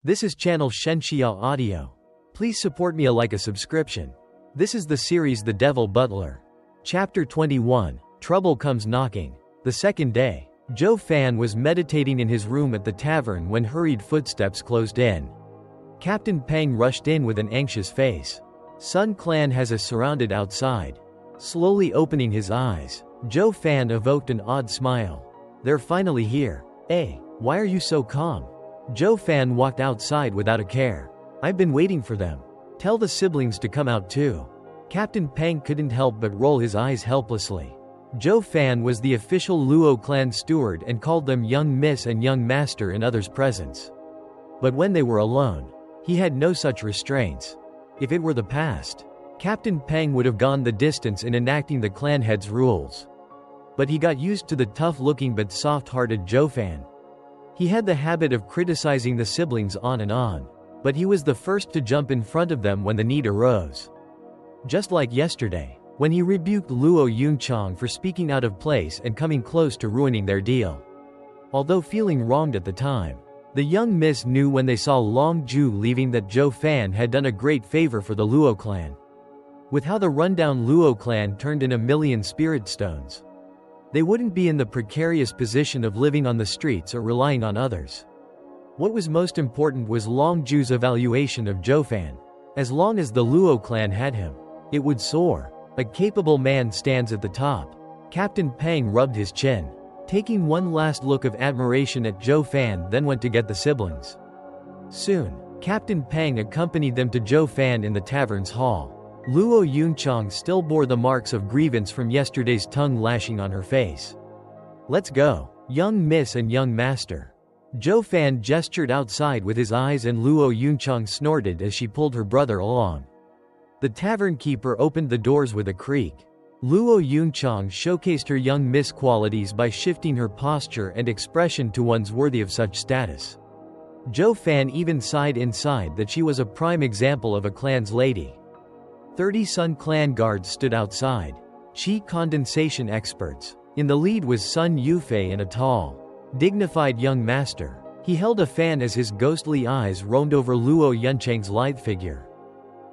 This is channel Xianxia Audio. Please support me like a subscription. This is the series The Devil Butler. Chapter 21, Trouble Comes Knocking. The second day, Zhuo Fan was meditating in his room at the tavern when hurried footsteps closed in. Captain Peng rushed in with an anxious face. Sun Clan has us surrounded outside. Slowly opening his eyes, Zhuo Fan evoked an odd smile. They're finally here. Why are you so calm? Zhuo Fan walked outside without a care. I've been waiting for them. Tell the siblings to come out too. Captain Peng couldn't help but roll his eyes helplessly. Zhuo Fan was the official Luo clan steward and called them young miss and young master in others' presence. But when they were alone, he had no such restraints. If it were the past, Captain Peng would have gone the distance in enacting the clan head's rules. But he got used to the tough-looking but soft-hearted Zhuo Fan. He had the habit of criticizing the siblings on and on, but he was the first to jump in front of them when the need arose. Just like yesterday, when he rebuked Luo Yunchang for speaking out of place and coming close to ruining their deal. Although feeling wronged at the time, the young miss knew when they saw Long Ju leaving that Zhuo Fan had done a great favor for the Luo clan. With how the rundown Luo clan turned in 1,000,000 spirit stones, they wouldn't be in the precarious position of living on the streets or relying on others. What was most important was Long Ju's evaluation of Zhuo Fan. As long as the Luo clan had him, it would soar. A capable man stands at the top. Captain Peng rubbed his chin, taking one last look of admiration at Zhuo Fan, then went to get the siblings. Soon, Captain Peng accompanied them to Zhuo Fan in the tavern's hall. Luo Yunchang still bore the marks of grievance from yesterday's tongue lashing on her face. Let's go, young miss and young master. Zhuo Fan gestured outside with his eyes and Luo Yunchang snorted as she pulled her brother along. The tavern keeper opened the doors with a creak. Luo Yunchang showcased her young miss qualities by shifting her posture and expression to ones worthy of such status. Zhuo Fan even sighed inside that she was a prime example of a clan's lady. 30 Sun Clan guards stood outside. Qi condensation experts. In the lead was Sun Yufei and a tall, dignified young master. He held a fan as his ghostly eyes roamed over Luo Yunchang's lithe figure.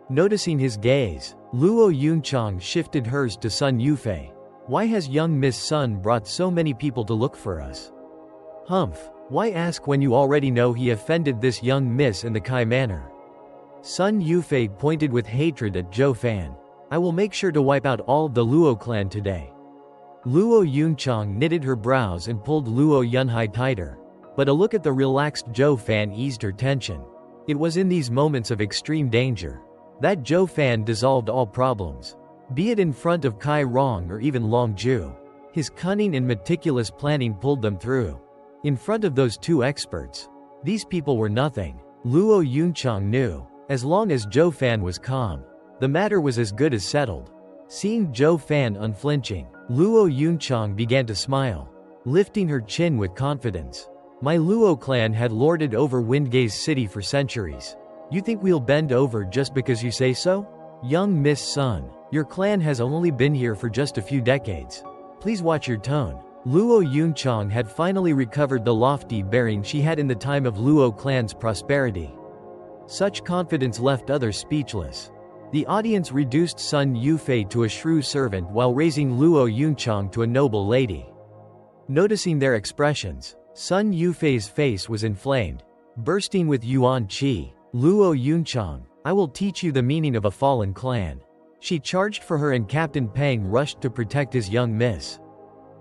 Noticing his gaze, Luo Yunchang shifted hers to Sun Yufei. Why has young Miss Sun brought so many people to look for us? Humph, why ask when you already know he offended this young miss in the Kai manner? Sun Yufei pointed with hatred at Zhuo Fan. I will make sure to wipe out all of the Luo clan today. Luo Yunchang knitted her brows and pulled Luo Yunhai tighter. But a look at the relaxed Zhuo Fan eased her tension. It was in these moments of extreme danger that Zhuo Fan dissolved all problems, be it in front of Kai Rong or even Long Ju. His cunning and meticulous planning pulled them through. In front of those two experts, these people were nothing. Luo Yunchang knew. As long as Zhuo Fan was calm, the matter was as good as settled. Seeing Zhuo Fan unflinching, Luo Yunchang began to smile, lifting her chin with confidence. My Luo clan had lorded over Windgaze City for centuries. You think we'll bend over just because you say so? Young Miss Sun, your clan has only been here for just a few decades. Please watch your tone. Luo Yunchang had finally recovered the lofty bearing she had in the time of Luo clan's prosperity. Such confidence left others speechless. The audience reduced Sun Yufei to a shrew servant while raising Luo Yunchang to a noble lady. Noticing their expressions, Sun Yufei's face was inflamed. Bursting with Yuan Qi, Luo Yunchang, I will teach you the meaning of a fallen clan. She charged for her and Captain Peng rushed to protect his young miss.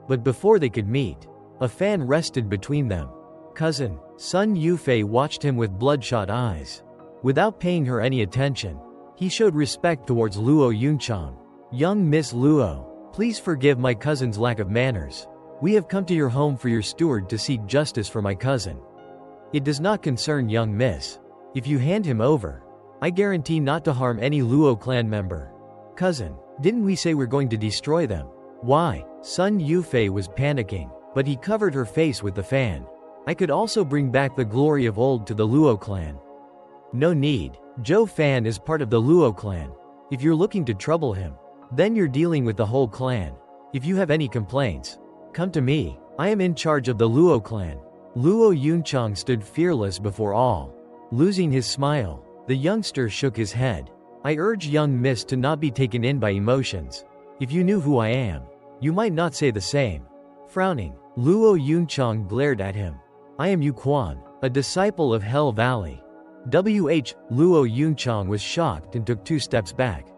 But before they could meet, a fan rested between them. Cousin, Sun Yufei watched him with bloodshot eyes. Without paying her any attention, he showed respect towards Luo Yunchang. Young Miss Luo, please forgive my cousin's lack of manners. We have come to your home for your steward to seek justice for my cousin. It does not concern young miss. If you hand him over, I guarantee not to harm any Luo clan member. Cousin, didn't we say we're going to destroy them? Why? Sun Yufei was panicking, but he covered her face with the fan. I could also bring back the glory of old to the Luo clan. No need. Zhuo Fan is part of the Luo clan. If you're looking to trouble him, then you're dealing with the whole clan. If you have any complaints, come to me. I am in charge of the Luo clan. Luo Yunchang stood fearless before all. Losing his smile, the youngster shook his head. I urge young miss to not be taken in by emotions. If you knew who I am, you might not say the same. Frowning, Luo Yunchang glared at him. I am Yu Quan, a disciple of Hell Valley. Luo Yunchang was shocked and took 2 steps back.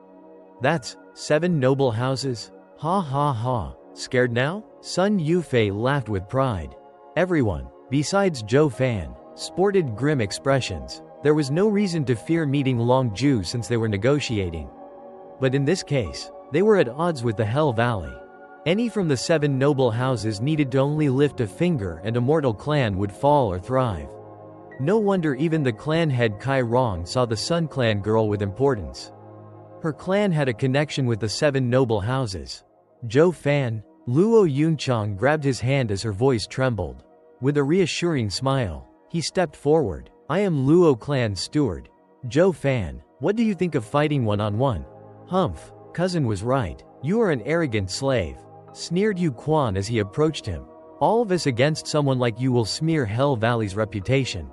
That's 7 noble houses? Ha ha ha. Scared now? Sun Yufei laughed with pride. Everyone, besides Zhuo Fan, sported grim expressions. There was no reason to fear meeting Longju since they were negotiating. But in this case, they were at odds with the Hell Valley. Any from the 7 noble houses needed to only lift a finger and a mortal clan would fall or thrive. No wonder even the clan head Kai Rong saw the Sun Clan girl with importance. Her clan had a connection with the 7 noble houses. Zhuo Fan, Luo Yunchang grabbed his hand as her voice trembled. With a reassuring smile, he stepped forward. I am Luo clan steward. Zhuo Fan, what do you think of fighting one-on-one? Humph, cousin was right. You are an arrogant slave, sneered Yu Quan as he approached him. All of us against someone like you will smear Hell Valley's reputation.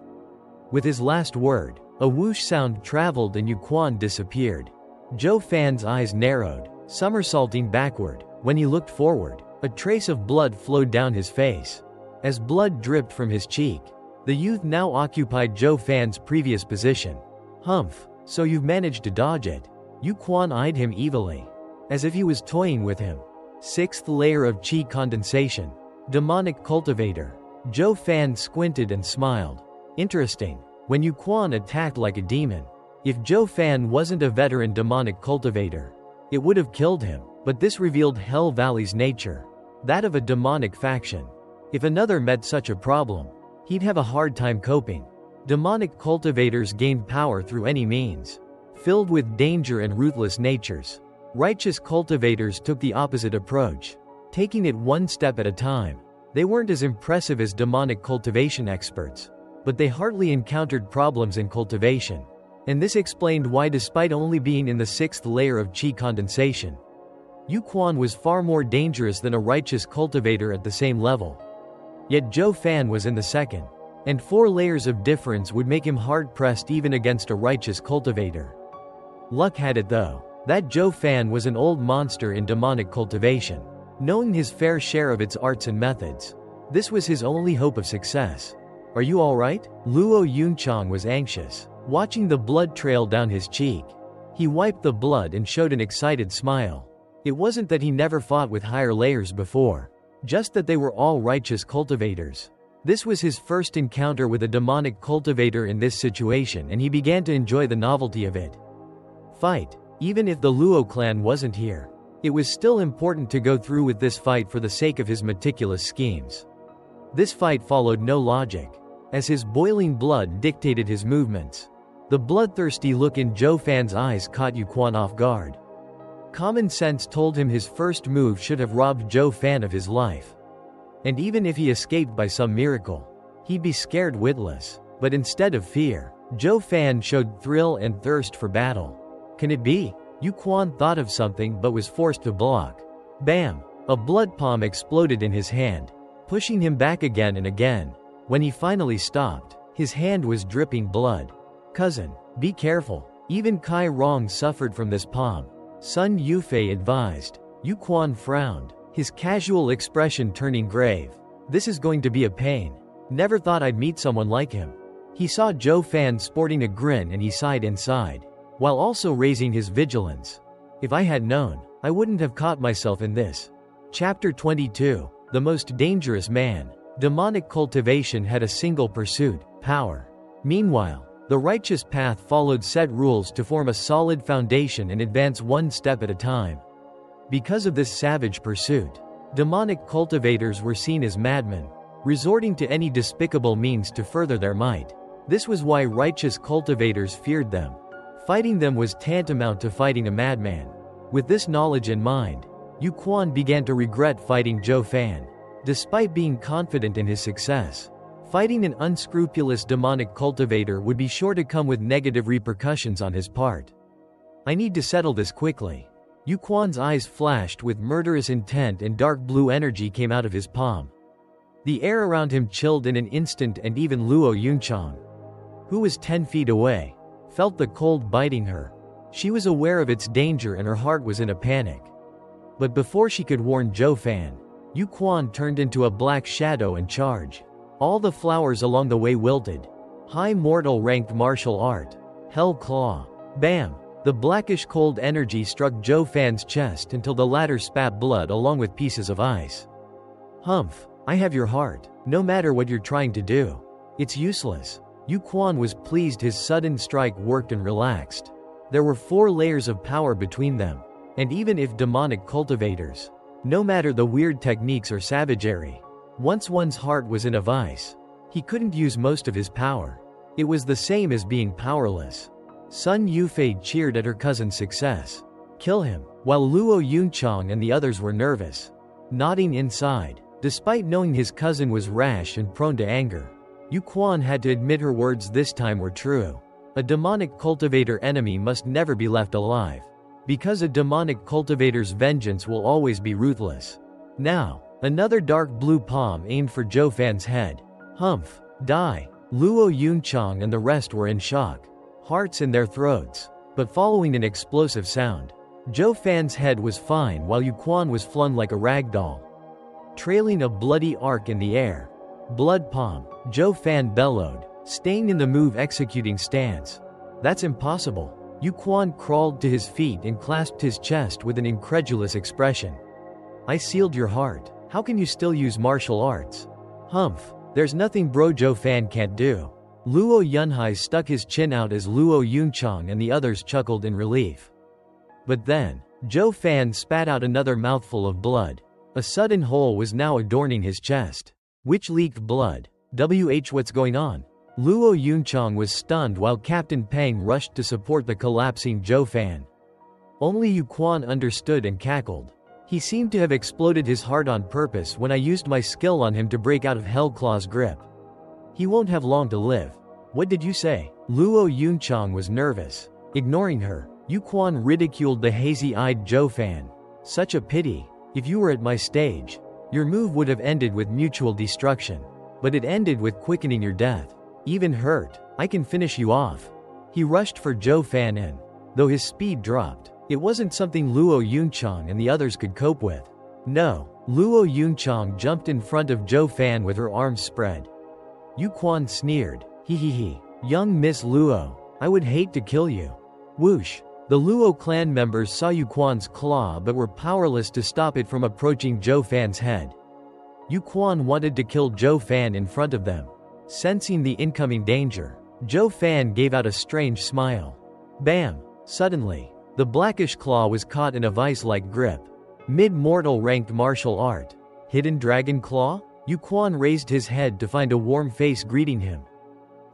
With his last word, a whoosh sound traveled and Yu Quan disappeared. Zhuo Fan's eyes narrowed, somersaulting backward. When he looked forward, a trace of blood flowed down his face. As blood dripped from his cheek, the youth now occupied Zhuo Fan's previous position. Humph, so you've managed to dodge it. Yu Quan eyed him evilly, as if he was toying with him. 6th layer of Qi condensation. Demonic cultivator. Zhuo Fan squinted and smiled. Interesting. When Yu Quan attacked like a demon. If Zhuo Fan wasn't a veteran demonic cultivator, it would have killed him, but this revealed Hell Valley's nature. That of a demonic faction. If another met such a problem, he'd have a hard time coping. Demonic cultivators gained power through any means. Filled with danger and ruthless natures. Righteous cultivators took the opposite approach, taking it one step at a time. They weren't as impressive as demonic cultivation experts, but they hardly encountered problems in cultivation. And this explained why, despite only being in the 6th layer of Qi condensation, Yu Quan was far more dangerous than a righteous cultivator at the same level. Yet Zhuo Fan was in the 2nd, and 4 layers of difference would make him hard-pressed even against a righteous cultivator. Luck had it though, that Zhuo Fan was an old monster in demonic cultivation, knowing his fair share of its arts and methods. This was his only hope of success. Are you alright? Luo Yunchang was anxious, watching the blood trail down his cheek. He wiped the blood and showed an excited smile. It wasn't that he never fought with higher layers before, just that they were all righteous cultivators. This was his first encounter with a demonic cultivator in this situation, and he began to enjoy the novelty of it. Fight. Even if the Luo clan wasn't here, it was still important to go through with this fight for the sake of his meticulous schemes. This fight followed no logic, as his boiling blood dictated his movements. The bloodthirsty look in Zhuo Fan's eyes caught Yu Quan off guard. Common sense told him his first move should have robbed Zhuo Fan of his life. And even if he escaped by some miracle, he'd be scared witless. But instead of fear, Zhuo Fan showed thrill and thirst for battle. Can it be? Yu Quan thought of something but was forced to block. Bam! A blood palm exploded in his hand, pushing him back again and again. When he finally stopped, his hand was dripping blood. Cousin, be careful. Even Kai Rong suffered from this palm. Sun Yufei advised. Yu Quan frowned, his casual expression turning grave. This is going to be a pain. Never thought I'd meet someone like him. He saw Zhuo Fan sporting a grin and he sighed inside, while also raising his vigilance. If I had known, I wouldn't have caught myself in this. Chapter 22. The Most Dangerous Man. Demonic cultivation had a single pursuit: power. Meanwhile, the righteous path followed set rules to form a solid foundation and advance one step at a time. Because of this savage pursuit, demonic cultivators were seen as madmen, resorting to any despicable means to further their might. This was why righteous cultivators feared them. Fighting them was tantamount to fighting a madman. With this knowledge in mind, Yu Quan began to regret fighting Zhuo Fan. Despite being confident in his success, fighting an unscrupulous demonic cultivator would be sure to come with negative repercussions on his part. I need to settle this quickly. Yu Quan's eyes flashed with murderous intent and dark blue energy came out of his palm. The air around him chilled in an instant, and even Luo Yunchang, who was 10 feet away, felt the cold biting her. She was aware of its danger and her heart was in a panic. But before she could warn Zhuo Fan, Yu Quan turned into a black shadow and charged. All the flowers along the way wilted. High mortal ranked martial art. Hell Claw. Bam! The blackish cold energy struck Zhuo Fan's chest until the latter spat blood along with pieces of ice. Humph! I have your heart. No matter what you're trying to do, it's useless. Yu Quan was pleased his sudden strike worked and relaxed. There were 4 layers of power between them. And even if demonic cultivators, no matter the weird techniques or savagery, once one's heart was in a vice, he couldn't use most of his power. It was the same as being powerless. Sun Yufei cheered at her cousin's success. Kill him, while Luo Yunchang and the others were nervous, nodding inside. Despite knowing his cousin was rash and prone to anger, Yu Quan had to admit her words this time were true. A demonic cultivator enemy must never be left alive, because a demonic cultivator's vengeance will always be ruthless. Now, another dark blue palm aimed for Zhuo Fan's head. Humph! Die! Luo Yunchang and the rest were in shock, hearts in their throats. But following an explosive sound, Zhuo Fan's head was fine while Yu Quan was flung like a rag doll, trailing a bloody arc in the air. Blood palm, Zhuo Fan bellowed, staying in the move executing stance. That's impossible. Yu Quan crawled to his feet and clasped his chest with an incredulous expression. I sealed your heart. How can you still use martial arts? Humph! There's nothing bro Zhuo Fan can't do. Luo Yunhai stuck his chin out as Luo Yunchang and the others chuckled in relief. But then, Zhuo Fan spat out another mouthful of blood. A sudden hole was now adorning his chest, which leaked blood. What's going on? Luo Yunchang was stunned while Captain Peng rushed to support the collapsing Zhuo Fan. Only Yu Quan understood and cackled. He seemed to have exploded his heart on purpose when I used my skill on him to break out of Hellclaw's grip. He won't have long to live. What did you say? Luo Yunchang was nervous. Ignoring her, Yu Quan ridiculed the hazy-eyed Zhuo Fan. Such a pity. If you were at my stage, your move would have ended with mutual destruction. But it ended with quickening your death. Even hurt, I can finish you off. He rushed for Zhuo Fan and, though his speed dropped, it wasn't something Luo Yunchang and the others could cope with. No, Luo Yunchang jumped in front of Zhuo Fan with her arms spread. Yu Quan sneered, hee, young Miss Luo, I would hate to kill you. Whoosh! The Luo clan members saw Yu Quan's claw but were powerless to stop it from approaching Zhuo Fan's head. Yu Quan wanted to kill Zhuo Fan in front of them. Sensing the incoming danger, Zhuo Fan gave out a strange smile. Bam! Suddenly, the blackish claw was caught in a vice-like grip. Mid-mortal ranked martial art. Hidden Dragon Claw? Yu Quan raised his head to find a warm face greeting him.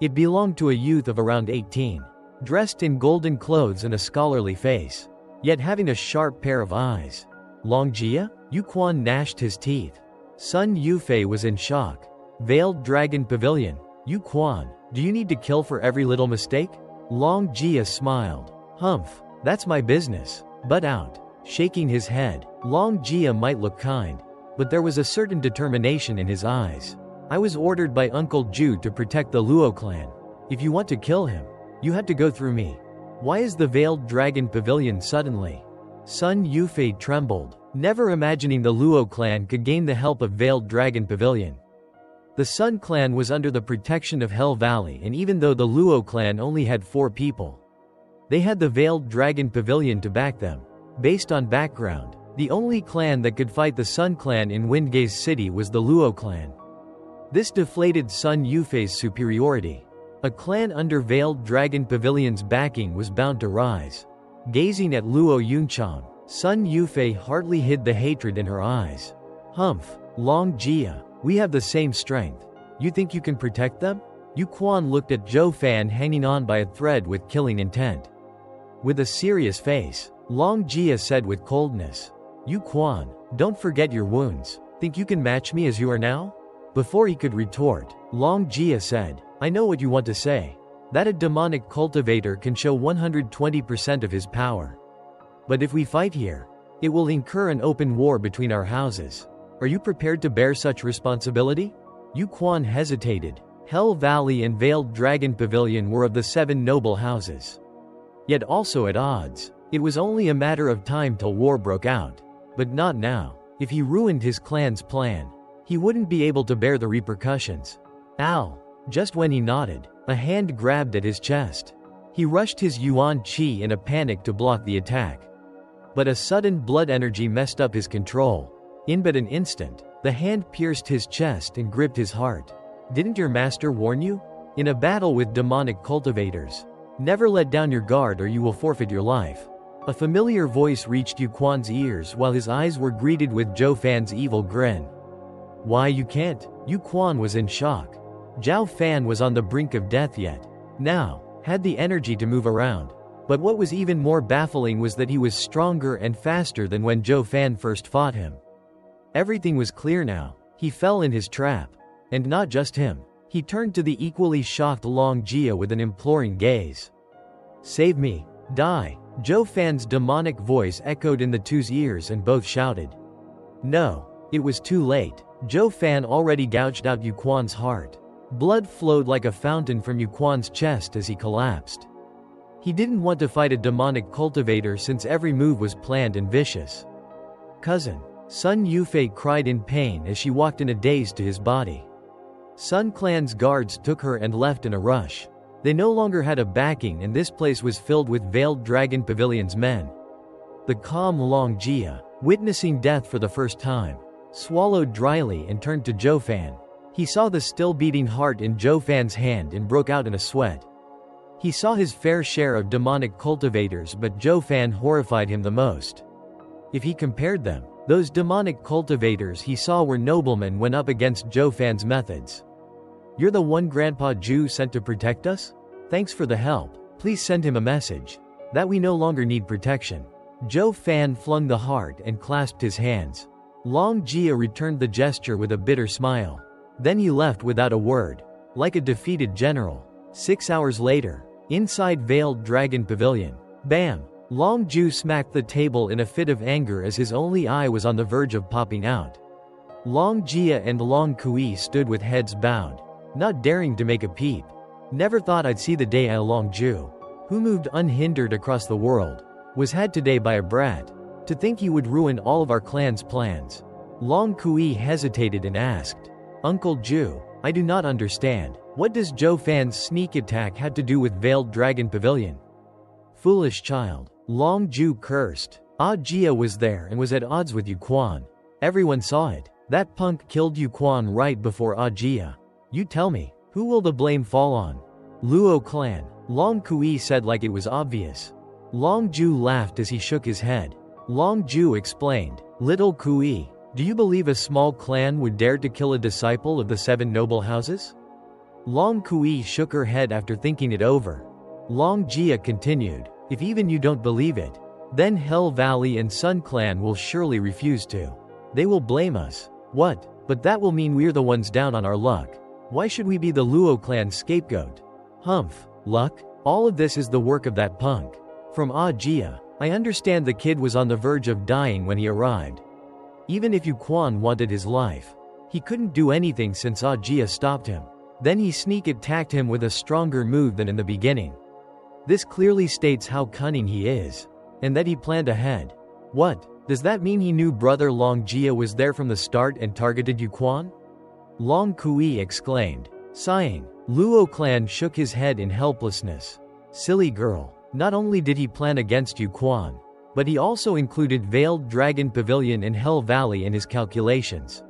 It belonged to a youth of around 18, dressed in golden clothes and a scholarly face, yet having a sharp pair of eyes. Long Jia? Yu Quan gnashed his teeth. Sun Yufei was in shock. Veiled Dragon Pavilion. Yu Quan, do you need to kill for every little mistake? Long Jia smiled. Humph, that's my business. Butt out. Shaking his head, Long Jia might look kind, but there was a certain determination in his eyes. I was ordered by Uncle Zhu to protect the Luo clan. If you want to kill him, you have to go through me. Why is the Veiled Dragon Pavilion suddenly? Sun Yufei trembled, never imagining the Luo clan could gain the help of Veiled Dragon Pavilion. The Sun clan was under the protection of Hell Valley, and even though the Luo clan only had 4 people, they had the Veiled Dragon Pavilion to back them. Based on background, the only clan that could fight the Sun clan in Windgaze City was the Luo clan. This deflated Sun Yufei's superiority. A clan under Veiled Dragon Pavilion's backing was bound to rise. Gazing at Luo Yunchang, Sun Yufei hardly hid the hatred in her eyes. Humph, Long Jia, we have the same strength. You think you can protect them? Yu Quan looked at Zhuo Fan hanging on by a thread with killing intent. With a serious face, Long Jia said with coldness, Yu Quan, don't forget your wounds. Think you can match me as you are now? Before he could retort, Long Jia said, I know what you want to say. That a demonic cultivator can show 120% of his power. But if we fight here, it will incur an open war between our houses. Are you prepared to bear such responsibility? Yu Quan hesitated, Hell Valley and Veiled Dragon Pavilion were of the 7 noble houses. Yet also at odds. It was only a matter of time till war broke out. But not now. If he ruined his clan's plan, he wouldn't be able to bear the repercussions. Ow! Just when he nodded, a hand grabbed at his chest. He rushed his yuan qi in a panic to block the attack. But a sudden blood energy messed up his control. In but an instant, the hand pierced his chest and gripped his heart. Didn't your master warn you? In a battle with demonic cultivators, never let down your guard or you will forfeit your life. A familiar voice reached Yu Quan's ears while his eyes were greeted with Zhuo Fan's evil grin. Why you can't? Yu Quan was in shock. Zhuo Fan was on the brink of death yet now had the energy to move around. But what was even more baffling was that he was stronger and faster than when Zhuo Fan first fought him. Everything was clear now. He fell in his trap. And not just him. He turned to the equally shocked Long Jia with an imploring gaze. Save me. Die. Zhuo Fan's demonic voice echoed in the two's ears and both shouted. No. It was too late. Zhuo Fan already gouged out Yu Quan's heart. Blood flowed like a fountain from Yu Quan's chest as he collapsed. He didn't want to fight a demonic cultivator since every move was planned and vicious. Cousin. Sun Yufei cried in pain as she walked in a daze to his body. Sun Clan's guards took her and left in a rush. They no longer had a backing and this place was filled with Veiled Dragon Pavilion's men. The calm Long Jia, witnessing death for the first time, swallowed dryly and turned to Zhuo Fan. He saw the still beating heart in Zhuo Fan's hand and broke out in a sweat. He saw his fair share of demonic cultivators, but Zhuo Fan horrified him the most. If he compared them, those demonic cultivators he saw were noblemen went up against Zhuo Fan's methods. You're the one Grandpa Zhu sent to protect us? Thanks for the help. Please send him a message that we no longer need protection. Zhuo Fan flung the heart and clasped his hands. Long Jia returned the gesture with a bitter smile. Then he left without a word, like a defeated general. 6 hours later, inside Veiled Dragon Pavilion. Bam! Long Ju smacked the table in a fit of anger as his only eye was on the verge of popping out. Long Jia and Long Kui stood with heads bowed, not daring to make a peep. Never thought I'd see the day I Long Ju, who moved unhindered across the world, was had today by a brat. To think he would ruin all of our clan's plans. Long Kui hesitated and asked, Uncle Ju, I do not understand. What does Zhuo Fan's sneak attack have to do with Veiled Dragon Pavilion? Foolish child. Long Ju cursed. Jia was there and was at odds with Yu Quan. Everyone saw it. That punk killed Yu Quan right before Jia. You tell me, who will the blame fall on? Luo clan. Long Kui said like it was obvious. Long Ju laughed as he shook his head. Long Ju explained, Little Kui, do you believe a small clan would dare to kill a disciple of the 7 noble houses? Long Kui shook her head after thinking it over. Long Jia continued, if even you don't believe it, then Hell Valley and Sun Clan will surely refuse to. They will blame us. What? But that will mean we're the ones down on our luck. Why should we be the Luo clan's scapegoat? Humph. Luck? All of this is the work of that punk. From Jia, I understand the kid was on the verge of dying when he arrived. Even if Yu Quan wanted his life, he couldn't do anything since Jia stopped him. Then he sneak attacked him with a stronger move than in the beginning. This clearly states how cunning he is, and that he planned ahead. What? Does that mean he knew brother Long Jia was there from the start and targeted Yu Quan? Long Kui exclaimed. Sighing, Luo clan shook his head in helplessness. Silly girl. Not only did he plan against Yu Quan, but he also included Veiled Dragon Pavilion and Hell Valley in his calculations.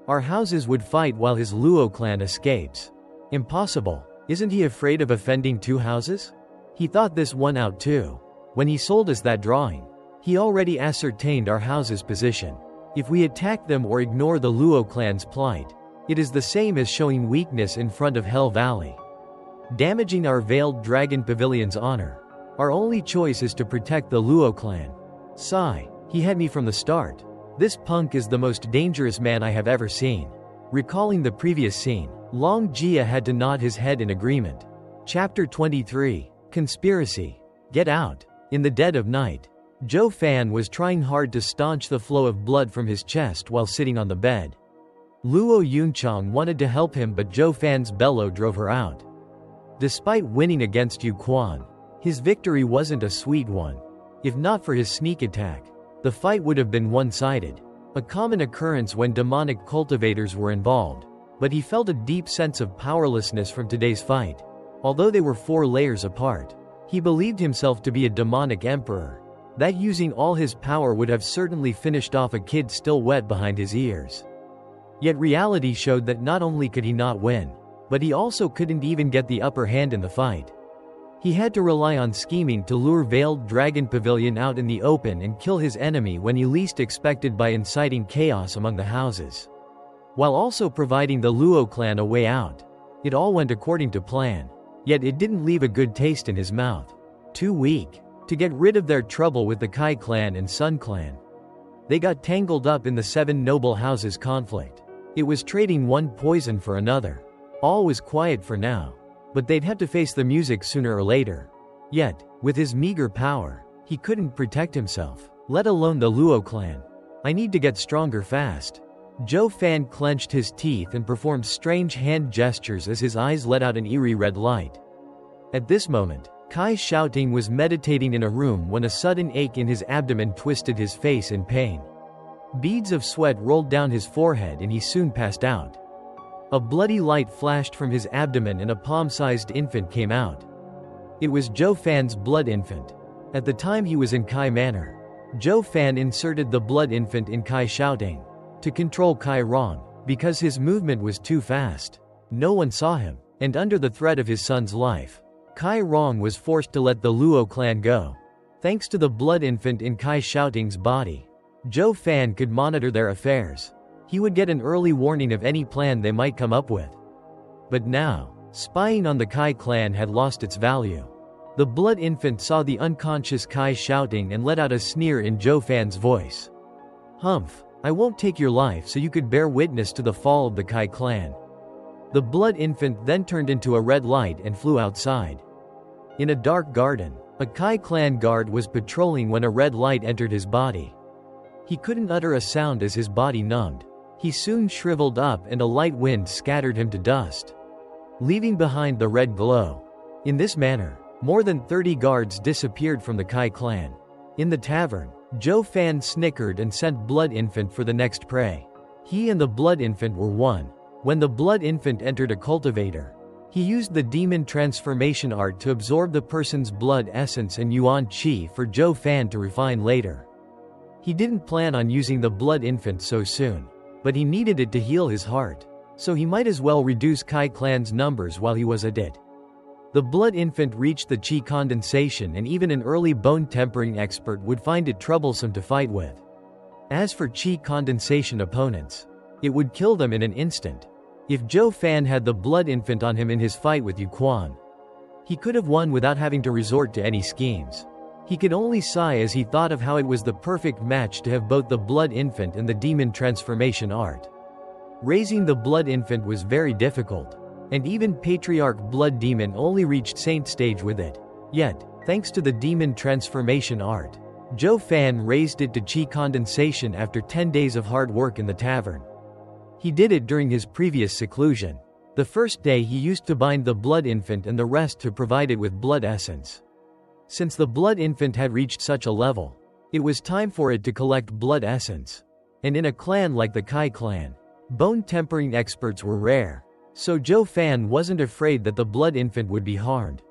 Our houses would fight while his Luo clan escapes. Impossible. Isn't he afraid of offending 2 houses? He thought this one out too. When he sold us that drawing, he already ascertained our house's position. If we attack them or ignore the Luo clan's plight, it is the same as showing weakness in front of Hell Valley. Damaging our Veiled Dragon Pavilion's honor. Our only choice is to protect the Luo clan. Sigh. He had me from the start. This punk is the most dangerous man I have ever seen. Recalling the previous scene, Long Jia had to nod his head in agreement. Chapter 23. Conspiracy. Get out. In the dead of night, Zhuo Fan was trying hard to staunch the flow of blood from his chest while sitting on the bed. Luo Yunchang wanted to help him, but Zhou Fan's bellow drove her out. Despite winning against Yu Quan, his victory wasn't a sweet one. If not for his sneak attack, the fight would have been one-sided, a common occurrence when demonic cultivators were involved, but he felt a deep sense of powerlessness from today's fight. Although they were 4 layers apart, he believed himself to be a demonic emperor, that using all his power would have certainly finished off a kid still wet behind his ears. Yet reality showed that not only could he not win, but he also couldn't even get the upper hand in the fight. He had to rely on scheming to lure Veiled Dragon Pavilion out in the open and kill his enemy when he least expected by inciting chaos among the houses, while also providing the Luo clan a way out. It all went according to plan, yet it didn't leave a good taste in his mouth. Too weak to get rid of their trouble with the Kai clan and Sun clan. They got tangled up in the 7 noble houses conflict. It was trading one poison for another. All was quiet for now, but they'd have to face the music sooner or later. Yet, with his meager power, he couldn't protect himself, let alone the Luo clan. I need to get stronger fast. Zhou Fan clenched his teeth and performed strange hand gestures as his eyes let out an eerie red light. At this moment, Kai Shouting was meditating in a room when a sudden ache in his abdomen twisted his face in pain. Beads of sweat rolled down his forehead and he soon passed out. A bloody light flashed from his abdomen and a palm-sized infant came out. It was Zhou Fan's blood infant. At the time he was in Kai Manor, Zhou Fan inserted the blood infant in Kai Shouting to control Kai Rong, because his movement was too fast. No one saw him, and under the threat of his son's life, Kai Rong was forced to let the Luo clan go. Thanks to the blood infant in Kai Shouting's body, Zhou Fan could monitor their affairs. He would get an early warning of any plan they might come up with. But now, spying on the Kai clan had lost its value. The blood infant saw the unconscious Kai Shouting and let out a sneer in Zhou Fan's voice. "Humph, I won't take your life so you could bear witness to the fall of the Kai clan." The blood infant then turned into a red light and flew outside. In a dark garden, a Kai clan guard was patrolling when a red light entered his body. He couldn't utter a sound as his body numbed. He soon shriveled up and a light wind scattered him to dust, leaving behind the red glow. In this manner, more than 30 guards disappeared from the Kai clan. In the tavern, Zhou Fan snickered and sent Blood Infant for the next prey. He and the Blood Infant were one. When the Blood Infant entered a cultivator, he used the demon transformation art to absorb the person's blood essence and Yuan Qi for Zhou Fan to refine later. He didn't plan on using the Blood Infant so soon, but he needed it to heal his heart, so he might as well reduce Kai clan's numbers while he was at it. The Blood Infant reached the Qi condensation, and even an early bone tempering expert would find it troublesome to fight with. As for Qi condensation opponents, it would kill them in an instant. If Zhou Fan had the Blood Infant on him in his fight with Yu Quan, he could have won without having to resort to any schemes. He could only sigh as he thought of how it was the perfect match to have both the Blood Infant and the demon transformation art. Raising the Blood Infant was very difficult, and even Patriarch Blood Demon only reached Saint stage with it. Yet, thanks to the demon transformation art, Zhou Fan raised it to Qi condensation after 10 days of hard work in the tavern. He did it during his previous seclusion. The first day he used to bind the Blood Infant and the rest to provide it with blood essence. Since the Blood Infant had reached such a level, it was time for it to collect blood essence. And in a clan like the Kai clan, bone tempering experts were rare, so Zhou Fan wasn't afraid that the Blood Infant would be harmed.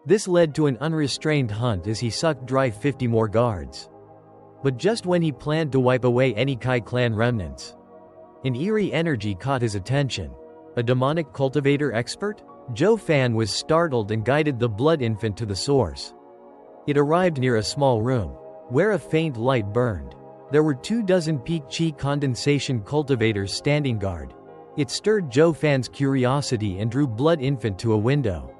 This led to an unrestrained hunt as he sucked dry 50 more guards. But just when he planned to wipe away any Kai clan remnants, an eerie energy caught his attention. A demonic cultivator expert? Zhou Fan was startled and guided the Blood Infant to the source. It arrived near a small room, where a faint light burned. There were 24 peak Qi condensation cultivators standing guard. It stirred Zhou Fan's curiosity and drew Blood Infant to a window.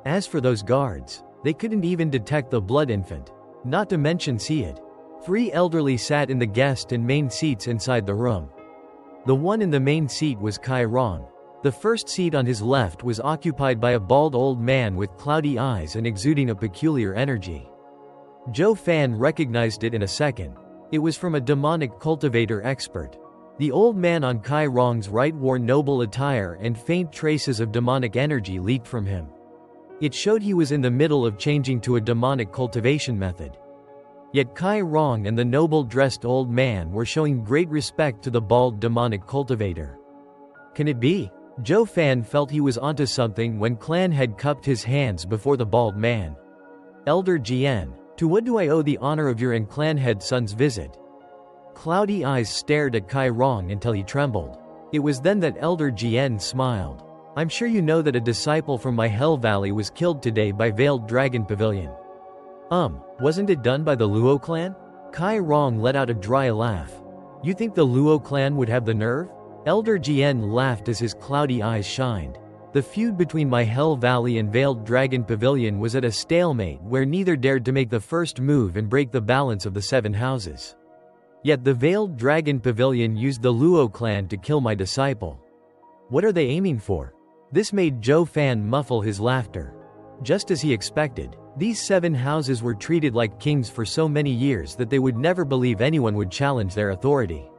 As for those guards, they couldn't even detect the Blood Infant, not to mention see it. 3 elderly sat in the guest and main seats inside the room. The one in the main seat was Kai Rong. The first seat on his left was occupied by a bald old man with cloudy eyes and exuding a peculiar energy. Zhou Fan recognized it in a second. It was from a demonic cultivator expert. The old man on Kai Rong's right wore noble attire, and faint traces of demonic energy leaked from him. It showed he was in the middle of changing to a demonic cultivation method. Yet Kai Rong and the noble-dressed old man were showing great respect to the bald demonic cultivator. Can it be? Zhuo Fan felt he was onto something when Clan Head cupped his hands before the bald man. Elder Jian, to what do I owe the honor of your and Clan Head son's visit? Cloudy eyes stared at Kai Rong until he trembled. It was then that Elder Jian smiled. I'm sure you know that a disciple from my Hell Valley was killed today by Veiled Dragon Pavilion. Wasn't it done by the Luo clan? Kai Rong let out a dry laugh. You think the Luo clan would have the nerve? Elder Jian laughed as his cloudy eyes shined. The feud between my Hell Valley and Veiled Dragon Pavilion was at a stalemate where neither dared to make the first move and break the balance of the 7 houses. Yet the Veiled Dragon Pavilion used the Luo clan to kill my disciple. What are they aiming for? This made Zhuo Fan muffle his laughter. Just as he expected, these 7 houses were treated like kings for so many years that they would never believe anyone would challenge their authority.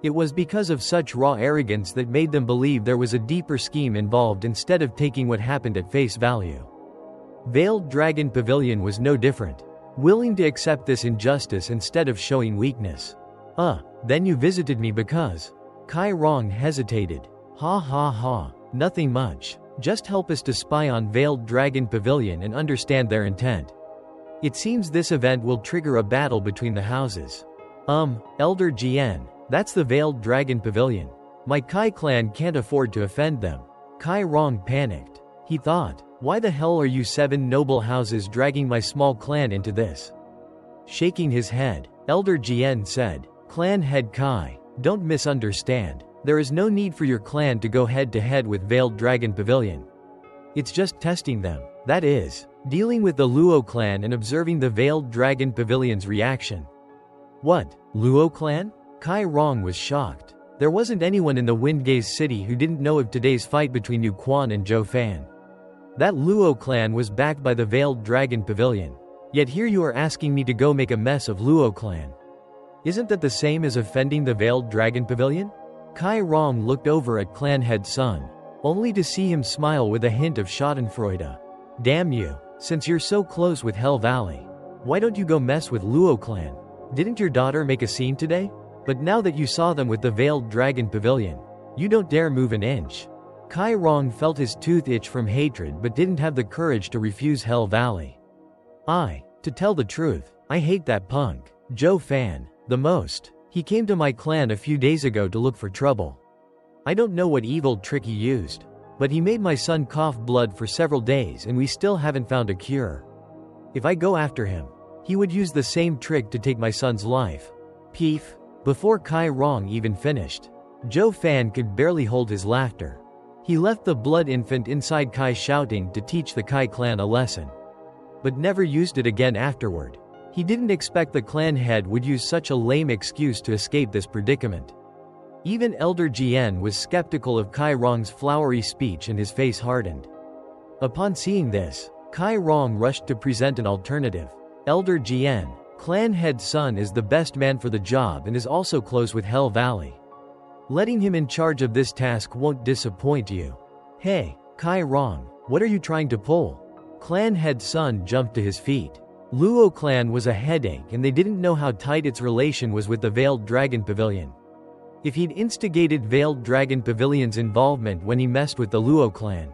It was because of such raw arrogance that made them believe there was a deeper scheme involved instead of taking what happened at face value. Veiled Dragon Pavilion was no different, willing to accept this injustice instead of showing weakness. Then you visited me because… Kai Rong hesitated. Ha ha ha, nothing much. Just help us to spy on Veiled Dragon Pavilion and understand their intent. It seems this event will trigger a battle between the houses. Elder Jian, that's the Veiled Dragon Pavilion. My Kai clan can't afford to offend them. Kai Rong panicked. He thought, why the hell are you 7 noble houses dragging my small clan into this? Shaking his head, Elder Jian said, Clan Head Kai, don't misunderstand. There is no need for your clan to go head-to-head with Veiled Dragon Pavilion. It's just testing them, that is, dealing with the Luo clan and observing the Veiled Dragon Pavilion's reaction. What, Luo clan? Kai Rong was shocked. There wasn't anyone in the Windgaze city who didn't know of today's fight between Yu Quan and Zhuo Fan. That Luo clan was backed by the Veiled Dragon Pavilion. Yet here you are asking me to go make a mess of Luo clan. Isn't that the same as offending the Veiled Dragon Pavilion? Kai Rong looked over at Clan Head Son, only to see him smile with a hint of schadenfreude. Damn you, since you're so close with Hell Valley, why don't you go mess with Luo clan? Didn't your daughter make a scene today? But now that you saw them with the Veiled Dragon Pavilion, you don't dare move an inch. Kai Rong felt his tooth itch from hatred but didn't have the courage to refuse Hell Valley. To tell the truth, I hate that punk, Zhuo Fan, the most. He came to my clan a few days ago to look for trouble. I don't know what evil trick he used, but he made my son cough blood for several days and we still haven't found a cure. If I go after him, he would use the same trick to take my son's life. Peef. Before Kai Rong even finished, Zhuo Fan could barely hold his laughter. He left the blood infant inside Kai shouting to teach the Kai clan a lesson, but never used it again afterward. He didn't expect the clan head would use such a lame excuse to escape this predicament. Even Elder Jian was skeptical of Kai Rong's flowery speech and his face hardened. Upon seeing this, Kai Rong rushed to present an alternative. Elder Jian, Clan Head Son is the best man for the job and is also close with Hell Valley. Letting him in charge of this task won't disappoint you. Hey, Kai Rong, what are you trying to pull? Clan Head Son jumped to his feet. Luo clan was a headache and they didn't know how tight its relation was with the Veiled Dragon Pavilion. If he'd instigated Veiled Dragon Pavilion's involvement when he messed with the Luo clan,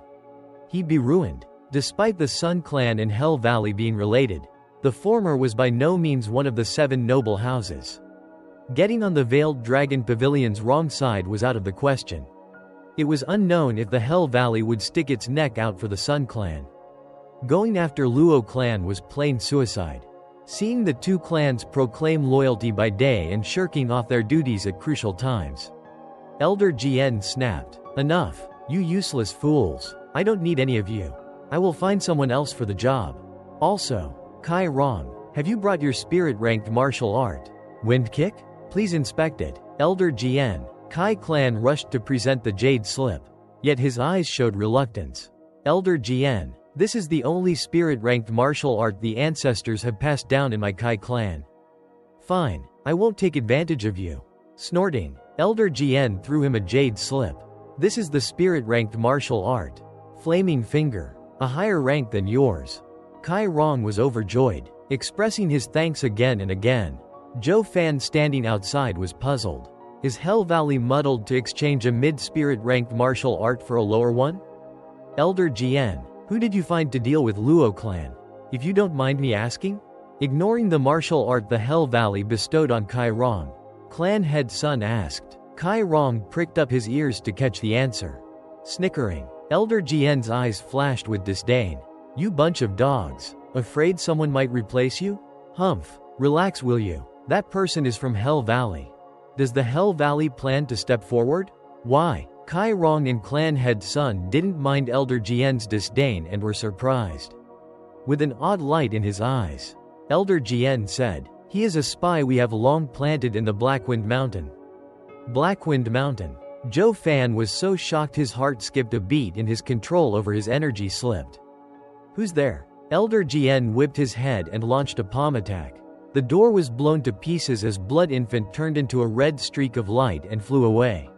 he'd be ruined. Despite the Sun clan and Hell Valley being related, the former was by no means one of the 7 noble houses. Getting on the Veiled Dragon Pavilion's wrong side was out of the question. It was unknown if the Hell Valley would stick its neck out for the Sun clan. Going after Luo clan was plain suicide. Seeing the 2 clans proclaim loyalty by day and shirking off their duties at crucial times. Elder Jian snapped, Enough, you useless fools. I don't need any of you. I will find someone else for the job. Also, Kai Rong, have you brought your spirit-ranked martial art? Wind kick? Please inspect it. Elder Jian, Kai clan rushed to present the jade slip. Yet his eyes showed reluctance. Elder Jian, this is the only spirit-ranked martial art the ancestors have passed down in my Kai clan. Fine, I won't take advantage of you. Snorting, Elder Jian threw him a jade slip. This is the spirit-ranked martial art. Flaming Finger. A higher rank than yours. Kai Rong was overjoyed, expressing his thanks again and again. Zhuo Fan standing outside was puzzled. Is Hell Valley muddled to exchange a mid-spirit ranked martial art for a lower one? Elder Jian, who did you find to deal with Luo clan? If you don't mind me asking? Ignoring the martial art the Hell Valley bestowed on Kai Rong, clan head Sun asked. Kai Rong pricked up his ears to catch the answer. Snickering, Elder Jian's eyes flashed with disdain. You bunch of dogs. Afraid someone might replace you? Humph. Relax, will you? That person is from Hell Valley. Does the Hell Valley plan to step forward? Why? Kai Rong and clan head Sun didn't mind Elder Jian's disdain and were surprised. With an odd light in his eyes, Elder Jian said, he is a spy we have long planted in the Blackwind Mountain. Blackwind Mountain. Zhuo Fan was so shocked his heart skipped a beat and his control over his energy slipped. Who's there? Elder Jian whipped his head and launched a palm attack. The door was blown to pieces as Blood Infant turned into a red streak of light and flew away.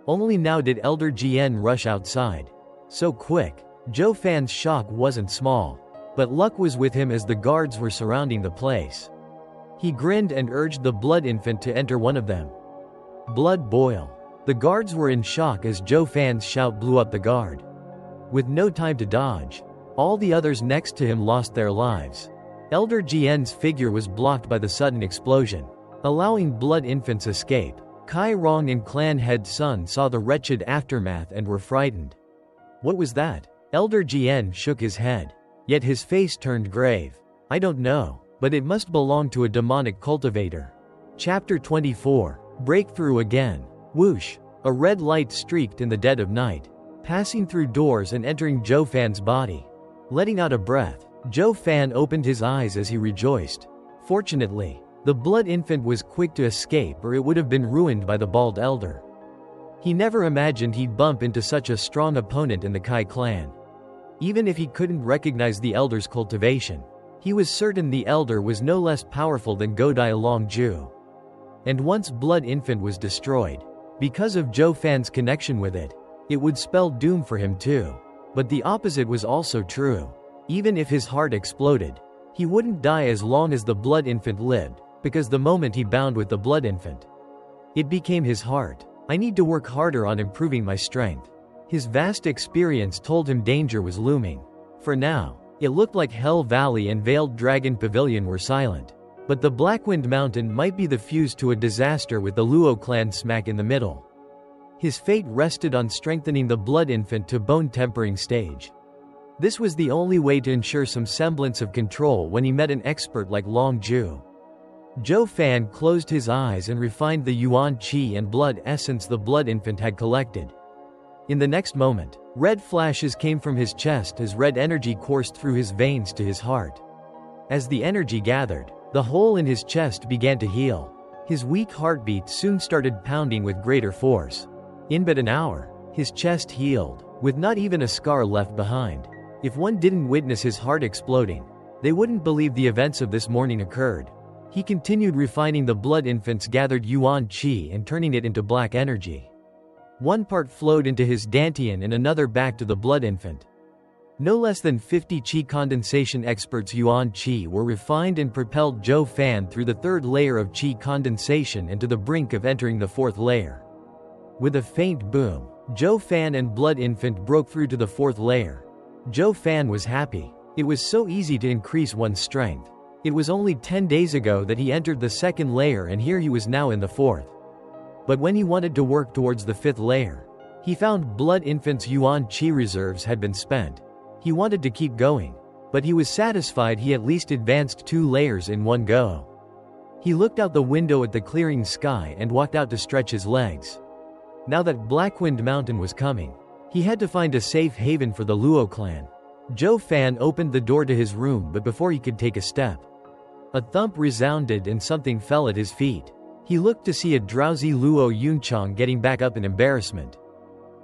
Only now did Elder Jian rush outside. So quick. Zhuo Fan's shock wasn't small. But luck was with him as the guards were surrounding the place. He grinned and urged the Blood Infant to enter one of them. Blood boil. The guards were in shock as Zhuo Fan's shout blew up the guard. With no time to dodge, all the others next to him lost their lives. Elder Jian's figure was blocked by the sudden explosion, allowing Blood Infant's escape. Kai Rong and clan head Sun saw the wretched aftermath and were frightened. What was that? Elder Jian shook his head, yet his face turned grave. I don't know, but it must belong to a demonic cultivator. Chapter 24. Breakthrough again. Whoosh! A red light streaked in the dead of night, passing through doors and entering Zhuo Fan's body. Letting out a breath, Zhuo Fan opened his eyes as he rejoiced. Fortunately, the Blood Infant was quick to escape or it would have been ruined by the Bald Elder. He never imagined he'd bump into such a strong opponent in the Kai clan. Even if he couldn't recognize the Elder's cultivation, he was certain the Elder was no less powerful than Godai Longju. And once Blood Infant was destroyed, because of Zhuo Fan's connection with it, it would spell doom for him too. But the opposite was also true. Even if his heart exploded, he wouldn't die as long as the Blood Infant lived, because the moment he bound with the Blood Infant, it became his heart. I need to work harder on improving my strength. His vast experience told him danger was looming. For now, it looked like Hell Valley and Veiled Dragon Pavilion were silent. But the Blackwind Mountain might be the fuse to a disaster with the Luo clan smack in the middle. His fate rested on strengthening the Blood Infant to bone-tempering stage. This was the only way to ensure some semblance of control when he met an expert like Long Ju. Zhuo Fan closed his eyes and refined the yuan qi and blood essence the Blood Infant had collected. In the next moment, red flashes came from his chest as red energy coursed through his veins to his heart. As the energy gathered, the hole in his chest began to heal. His weak heartbeat soon started pounding with greater force. In but an hour, his chest healed, with not even a scar left behind. If one didn't witness his heart exploding, they wouldn't believe the events of this morning occurred. He continued refining the Blood Infant's gathered yuan qi and turning it into black energy. One part flowed into his dantian and another back to the Blood Infant. No less than 50 qi condensation experts' yuan qi were refined and propelled Zhuo Fan through the third layer of qi condensation and to the brink of entering the fourth layer. With a faint boom, Zhuo Fan and Blood Infant broke through to the fourth layer. Zhuo Fan was happy. It was so easy to increase one's strength. It was only 10 days ago that he entered the second layer and here he was now in the fourth. But when he wanted to work towards the fifth layer, he found Blood Infant's yuan qi reserves had been spent. He wanted to keep going, but he was satisfied he at least advanced 2 layers in one go. He looked out the window at the clearing sky and walked out to stretch his legs. Now that Blackwind Mountain was coming, he had to find a safe haven for the Luo clan. Zhuo Fan opened the door to his room, but before he could take a step, a thump resounded and something fell at his feet. He looked to see a drowsy Luo Yunchang getting back up in embarrassment.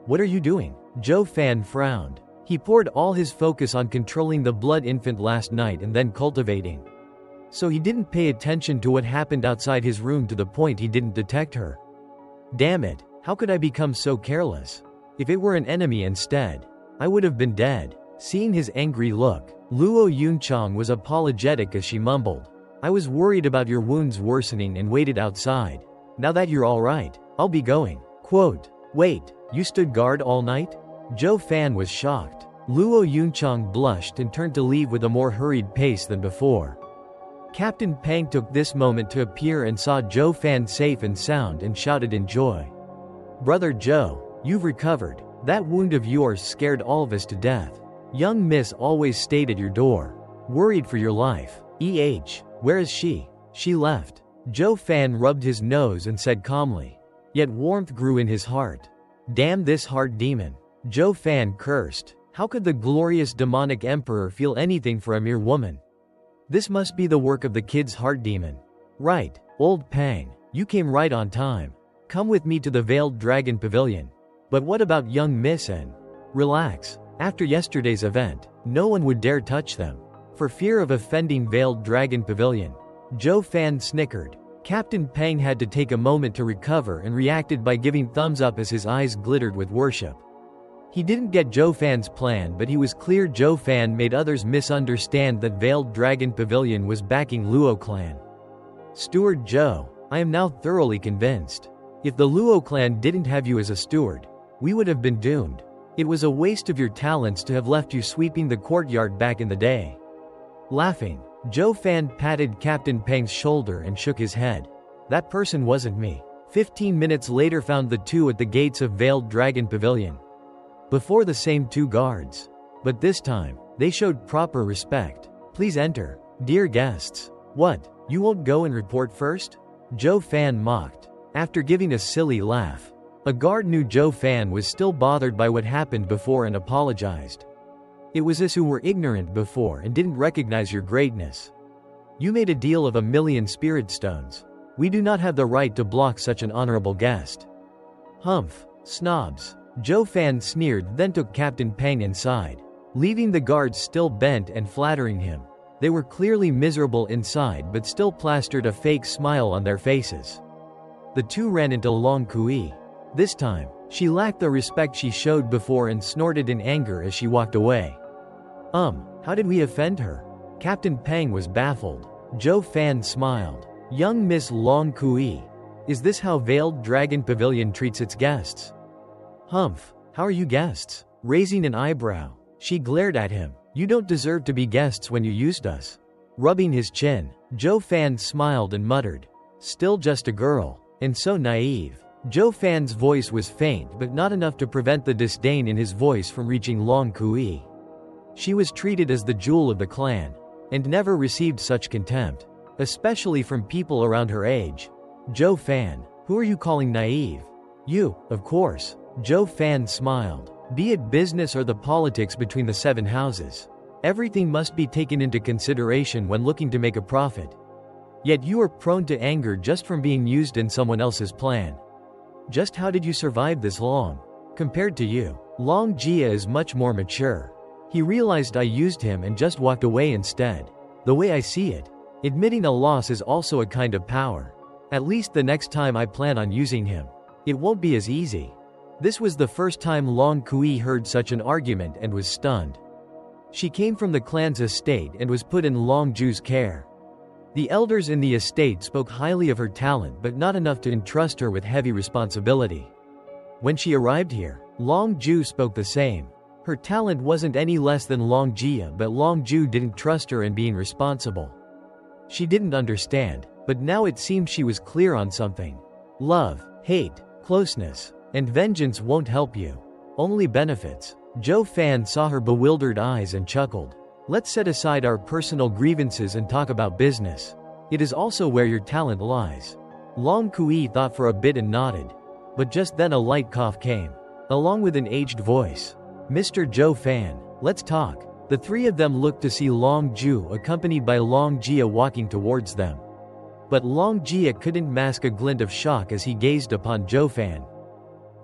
What are you doing? Zhuo Fan frowned. He poured all his focus on controlling the Blood Infant last night and then cultivating. So he didn't pay attention to what happened outside his room to the point he didn't detect her. Damn it, how could I become so careless? If it were an enemy instead, I would have been dead. Seeing his angry look, Luo Yunchang was apologetic as she mumbled, I was worried about your wounds worsening and waited outside. Now that you're alright, I'll be going. Quote, wait, you stood guard all night? Zhuo Fan was shocked. Luo Yunchang blushed and turned to leave with a more hurried pace than before. Captain Pang took this moment to appear and saw Zhuo Fan safe and sound and shouted in joy. Brother Zhou, you've recovered. That wound of yours scared all of us to death. Young Miss always stayed at your door, worried for your life. Where is she? She left. Zhuo Fan rubbed his nose and said calmly. Yet warmth grew in his heart. Damn this heart demon. Zhuo Fan cursed. How could the glorious demonic emperor feel anything for a mere woman? This must be the work of the kid's heart demon. Right, old Pang, you came right on time. Come with me to the Veiled Dragon Pavilion. But what about young Miss N? Relax. After yesterday's event, no one would dare touch them. For fear of offending Veiled Dragon Pavilion. Zhuo Fan snickered. Captain Pang had to take a moment to recover and reacted by giving thumbs up as his eyes glittered with worship. He didn't get Zhuo Fan's plan, but he was clear Zhuo Fan made others misunderstand that Veiled Dragon Pavilion was backing Luo clan. Steward Zhou, I am now thoroughly convinced. If the Luo clan didn't have you as a steward, we would have been doomed. It was a waste of your talents to have left you sweeping the courtyard back in the day. Laughing, Zhuo Fan patted Captain Pang's shoulder and shook his head. That person wasn't me. 15 minutes later found the two at the gates of Veiled Dragon Pavilion. Before the same two guards. But this time, they showed proper respect. Please enter, dear guests. What, you won't go and report first? Zhuo Fan mocked. After giving a silly laugh, a guard knew Zhuo Fan was still bothered by what happened before and apologized. It was us who were ignorant before and didn't recognize your greatness. You made a deal of 1,000,000 spirit stones. We do not have the right to block such an honorable guest. Humph, snobs. Zhuo Fan sneered, then took Captain Pang inside, leaving the guards still bent and flattering him. They were clearly miserable inside but still plastered a fake smile on their faces. The two ran into Long Kui. This time, she lacked the respect she showed before and snorted in anger as she walked away. How did we offend her? Captain Pang was baffled. Zhuo Fan smiled. Young Miss Long Kui. Is this how Veiled Dragon Pavilion treats its guests? Humph, how are you guests? Raising an eyebrow, she glared at him. You don't deserve to be guests when you used us. Rubbing his chin, Zhuo Fan smiled and muttered. Still just a girl, and so naive. Zhuo Fan's voice was faint but not enough to prevent the disdain in his voice from reaching Long Kui. She was treated as the jewel of the clan, and never received such contempt, especially from people around her age. Zhuo Fan, who are you calling naive? You, of course. Zhuo Fan smiled. Be it business or the politics between the 7 houses, everything must be taken into consideration when looking to make a profit. Yet you are prone to anger just from being used in someone else's plan. Just how did you survive this long? Compared to you, Long Jia is much more mature. He realized I used him and just walked away instead. The way I see it, admitting a loss is also a kind of power. At least the next time I plan on using him, it won't be as easy. This was the first time Long Kui heard such an argument and was stunned. She came from the clan's estate and was put in Long Ju's care. The elders in the estate spoke highly of her talent but not enough to entrust her with heavy responsibility. When she arrived here, Long Ju spoke the same. Her talent wasn't any less than Long Jia, but Long Ju didn't trust her in being responsible. She didn't understand, but now it seemed she was clear on something. Love, hate, closeness, and vengeance won't help you. Only benefits. Zhuo Fan saw her bewildered eyes and chuckled. Let's set aside our personal grievances and talk about business. It is also where your talent lies. Long Kui thought for a bit and nodded. But just then a light cough came, along with an aged voice. Mr. Zhuo Fan, let's talk. The three of them looked to see Long Ju accompanied by Long Jia walking towards them. But Long Jia couldn't mask a glint of shock as he gazed upon Zhuo Fan.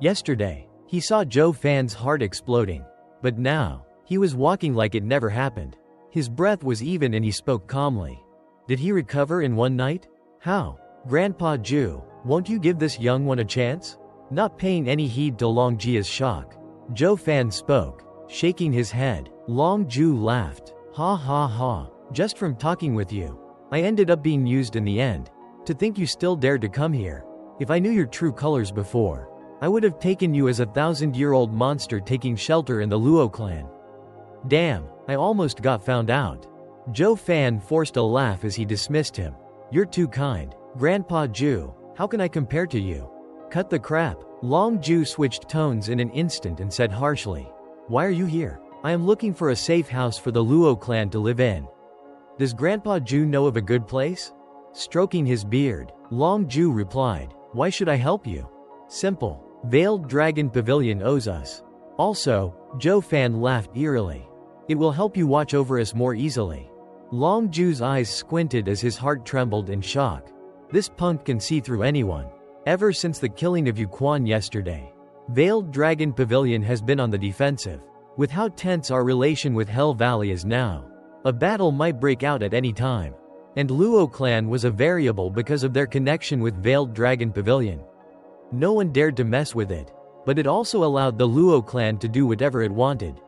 Yesterday, he saw Zhuo Fan's heart exploding. But now, he was walking like it never happened. His breath was even and he spoke calmly. Did he recover in one night? How? Grandpa Ju, Won't you give this young one a chance? Not paying any heed to Long Jia's shock, Zhuo Fan spoke, shaking his head. Long Ju laughed. Ha ha ha. Just from talking with you, I ended up being used in the end. To think you still dared to come here. If I knew your true colors before, I would have taken you as a 1,000-year-old monster taking shelter in the Luo clan. Damn, I almost got found out. Zhuo Fan forced a laugh as he dismissed him. You're too kind. Grandpa Ju, how can I compare to you? Cut the crap. Long Ju switched tones in an instant and said harshly. Why are you here? I am looking for a safe house for the Luo clan to live in. Does Grandpa Ju know of a good place? Stroking his beard, Long Ju replied. Why should I help you? Simple. Veiled Dragon Pavilion owes us. Also, Zhuo Fan laughed eerily. It will help you watch over us more easily. Long Ju's eyes squinted as his heart trembled in shock. This punk can see through anyone. Ever since the killing of Yu Quan yesterday, Veiled Dragon Pavilion has been on the defensive. With how tense our relation with Hell Valley is now, a battle might break out at any time. And Luo clan was a variable because of their connection with Veiled Dragon Pavilion. No one dared to mess with it, but it also allowed the Luo clan to do whatever it wanted.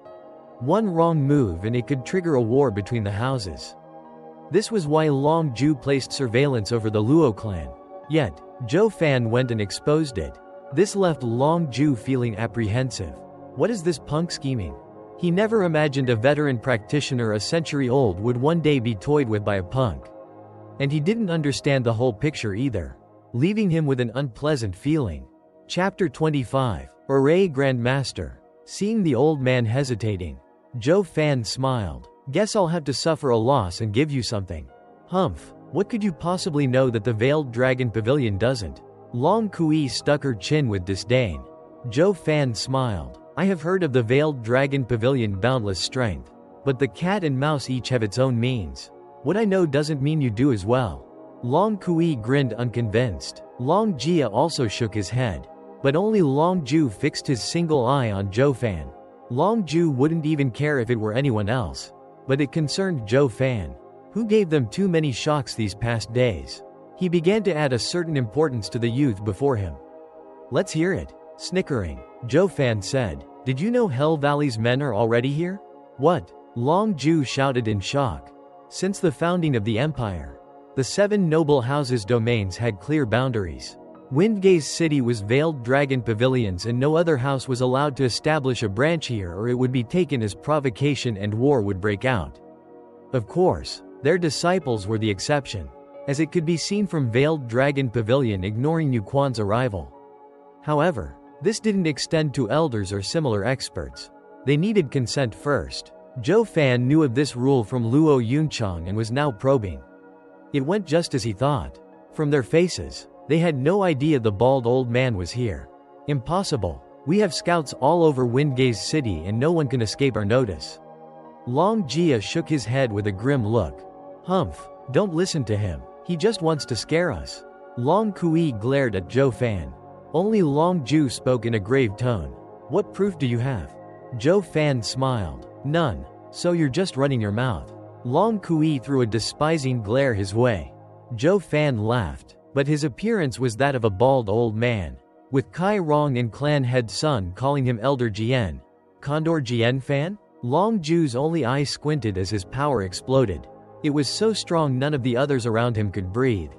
One wrong move and it could trigger a war between the houses. This was why Long Ju placed surveillance over the Luo clan. Yet, Zhuo Fan went and exposed it. This left Long Ju feeling apprehensive. What is this punk scheming? He never imagined a veteran practitioner a century old would one day be toyed with by a punk. And he didn't understand the whole picture either, leaving him with an unpleasant feeling. Chapter 25. Array Grandmaster. Seeing the old man hesitating, Zhuo Fan smiled. Guess I'll have to suffer a loss and give you something. Humph, what could you possibly know that the Veiled Dragon Pavilion doesn't? Long Kui stuck her chin with disdain. Zhuo Fan smiled. I have heard of the Veiled Dragon Pavilion boundless strength, but the cat and mouse each have its own means. What I know doesn't mean you do as well. Long Kui grinned unconvinced. Long Jia also shook his head, but only Long Ju fixed his single eye on Zhuo Fan. Long Ju wouldn't even care if it were anyone else, but it concerned Zhuo Fan, who gave them too many shocks these past days. He began to add a certain importance to the youth before him. Let's hear it. Snickering, Zhuo Fan said. Did you know Hell Valley's men are already here? What? Long Ju shouted in shock. Since the founding of the empire, the 7 noble houses' domains had clear boundaries. Windgaze City was Veiled Dragon Pavilions and no other house was allowed to establish a branch here or it would be taken as provocation and war would break out. Of course, their disciples were the exception, as it could be seen from Veiled Dragon Pavilion ignoring Yu Quan's arrival. However, this didn't extend to elders or similar experts. They needed consent first. Zhuo Fan knew of this rule from Luo Yunchang and was now probing. It went just as he thought. From their faces, they had no idea the bald old man was here. Impossible. We have scouts all over Windgaze City and no one can escape our notice. Long Jia shook his head with a grim look. Humph, don't listen to him. He just wants to scare us. Long Kui glared at Zhuo Fan. Only Long Ju spoke in a grave tone. What proof do you have? Zhuo Fan smiled. None. So you're just running your mouth. Long Kui threw a despising glare his way. Zhuo Fan laughed, but his appearance was that of a bald old man, with Kai Rong and clan head son calling him Elder Jian. Condor Jian Fan? Long Ju's only eye squinted as his power exploded. It was so strong none of the others around him could breathe.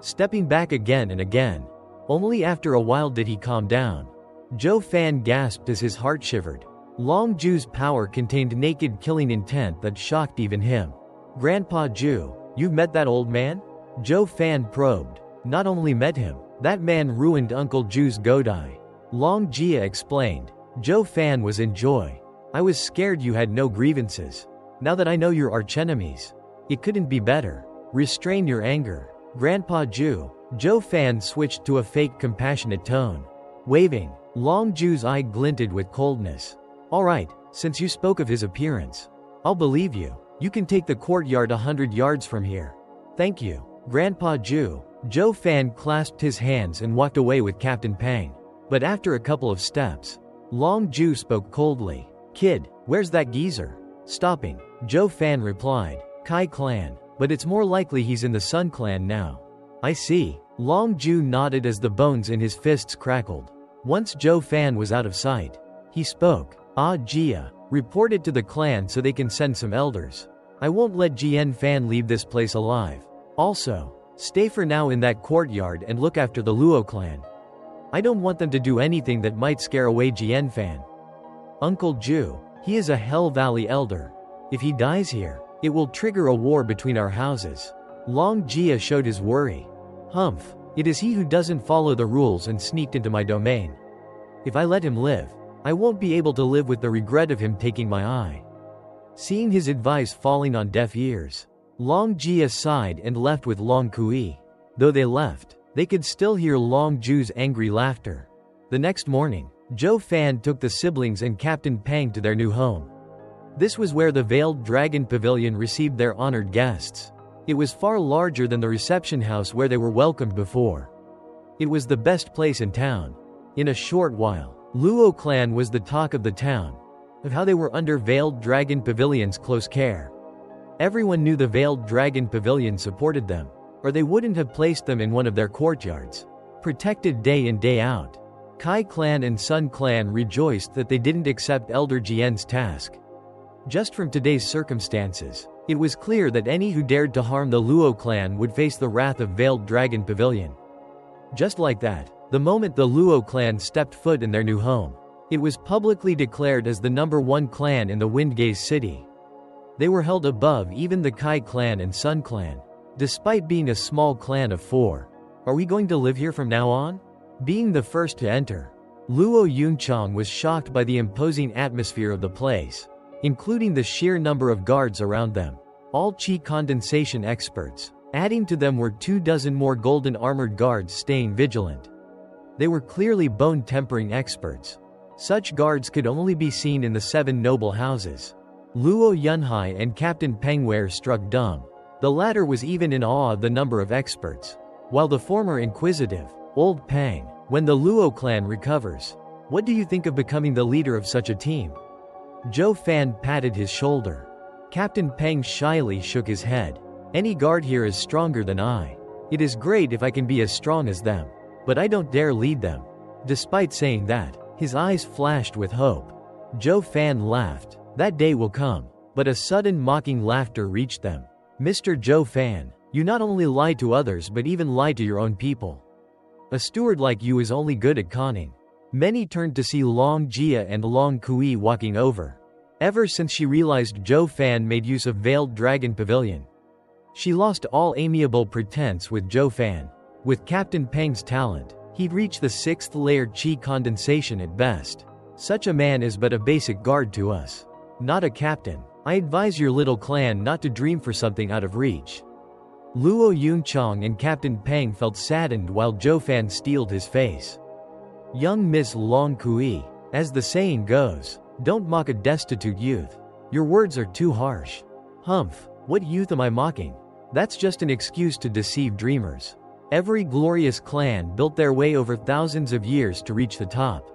Stepping back again and again. Only after a while did he calm down. Zhuo Fan gasped as his heart shivered. Long Ju's power contained naked killing intent that shocked even him. Grandpa Ju, you've met that old man? Zhuo Fan probed. Not only met him, that man ruined Uncle Ju's Godai. Long Jia explained. Zhuo Fan was in joy. I was scared you had no grievances. Now that I know you're archenemies, it couldn't be better. Restrain your anger. Grandpa Ju. Zhuo Fan switched to a fake compassionate tone. Waving, Long Ju's eye glinted with coldness. All right, since you spoke of his appearance, I'll believe you. You can take the courtyard 100 yards from here. Thank you, Grandpa Ju. Zhuo Fan clasped his hands and walked away with Captain Pang. But after a couple of steps, Long Ju spoke coldly. Kid, where's that geezer? Stopping, Zhuo Fan replied. Kai clan, but it's more likely he's in the Sun clan now. I see. Long Zhu nodded as the bones in his fists crackled. Once Zhuo Fan was out of sight, he spoke. Jia, report it to the clan so they can send some elders. I won't let Jian Fan leave this place alive. Also, stay for now in that courtyard and look after the Luo clan. I don't want them to do anything that might scare away Jian Fan. Uncle Zhu, he is a Hell Valley elder. If he dies here, it will trigger a war between our houses. Long Jia showed his worry. Humph, it is he who doesn't follow the rules and sneaked into my domain. If I let him live, I won't be able to live with the regret of him taking my eye. Seeing his advice falling on deaf ears, Long Jia sighed and left with Long Kui. Though they left, they could still hear Long Zhu's angry laughter. The next morning, Zhuo Fan took the siblings and Captain Peng to their new home. This was where the Veiled Dragon Pavilion received their honored guests. It was far larger than the reception house where they were welcomed before. It was the best place in town. In a short while, Luo clan was the talk of the town, of how they were under Veiled Dragon Pavilion's close care. Everyone knew the Veiled Dragon Pavilion supported them, or they wouldn't have placed them in one of their courtyards, protected day in day out. Kai clan and Sun clan rejoiced that they didn't accept Elder Jian's task. Just from today's circumstances, it was clear that any who dared to harm the Luo clan would face the wrath of Veiled Dragon Pavilion. Just like that, the moment the Luo clan stepped foot in their new home, it was publicly declared as the #1 clan in the Windgaze city. They were held above even the Kai clan and Sun clan, despite being a small clan of 4. Are we going to live here from now on? Being the first to enter, Luo Yunchang was shocked by the imposing atmosphere of the place, including the sheer number of guards around them, all qi condensation experts. Adding to them were 24 more golden armored guards staying vigilant. They were clearly bone-tempering experts. Such guards could only be seen in the 7 noble houses. Luo Yunhai and Captain Peng were struck dumb. The latter was even in awe of the number of experts, while the former inquisitive, old Peng. When the Luo clan recovers, what do you think of becoming the leader of such a team? Zhuo Fan patted his shoulder. Captain Peng shyly shook his head. Any guard here is stronger than I. It is great if I can be as strong as them, but I don't dare lead them. Despite saying that, his eyes flashed with hope. Zhuo Fan laughed. That day will come. But a sudden mocking laughter reached them. Mr. Zhuo Fan, you not only lie to others but even lie to your own people. A steward like you is only good at conning. Many turned to see Long Jia and Long Kui walking over. Ever since she realized Zhuo Fan made use of Veiled Dragon Pavilion, she lost all amiable pretense with Zhuo Fan. With Captain Peng's talent, he'd reach the 6th layer qi condensation at best. Such a man is but a basic guard to us, not a captain. I advise your little clan not to dream for something out of reach. Luo Yunchang and Captain Peng felt saddened while Zhuo Fan steeled his face. Young Miss Long Kui, as the saying goes, don't mock a destitute youth. Your words are too harsh. Humph, what youth am I mocking? That's just an excuse to deceive dreamers. Every glorious clan built their way over thousands of years to reach the top.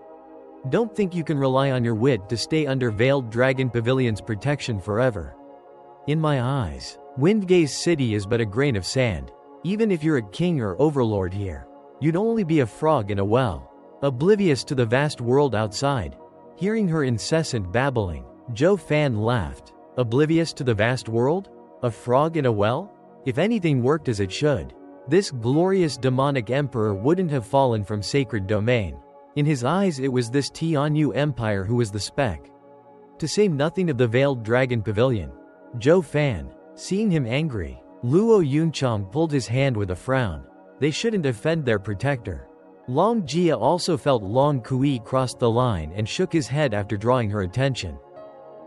Don't think you can rely on your wit to stay under Veiled Dragon Pavilion's protection forever. In my eyes, Windgaze City is but a grain of sand. Even if you're a king or overlord here, you'd only be a frog in a well, oblivious to the vast world outside. Hearing her incessant babbling, Zhuo Fan laughed. Oblivious to the vast world? A frog in a well? If anything worked as it should, this glorious demonic emperor wouldn't have fallen from sacred domain. In his eyes it was this Tianyu Empire who was the speck. To say nothing of the Veiled Dragon Pavilion. Zhuo Fan, seeing him angry, Luo Yunchang pulled his hand with a frown. They shouldn't offend their protector. Long Jia also felt Long Kui crossed the line and shook his head after drawing her attention.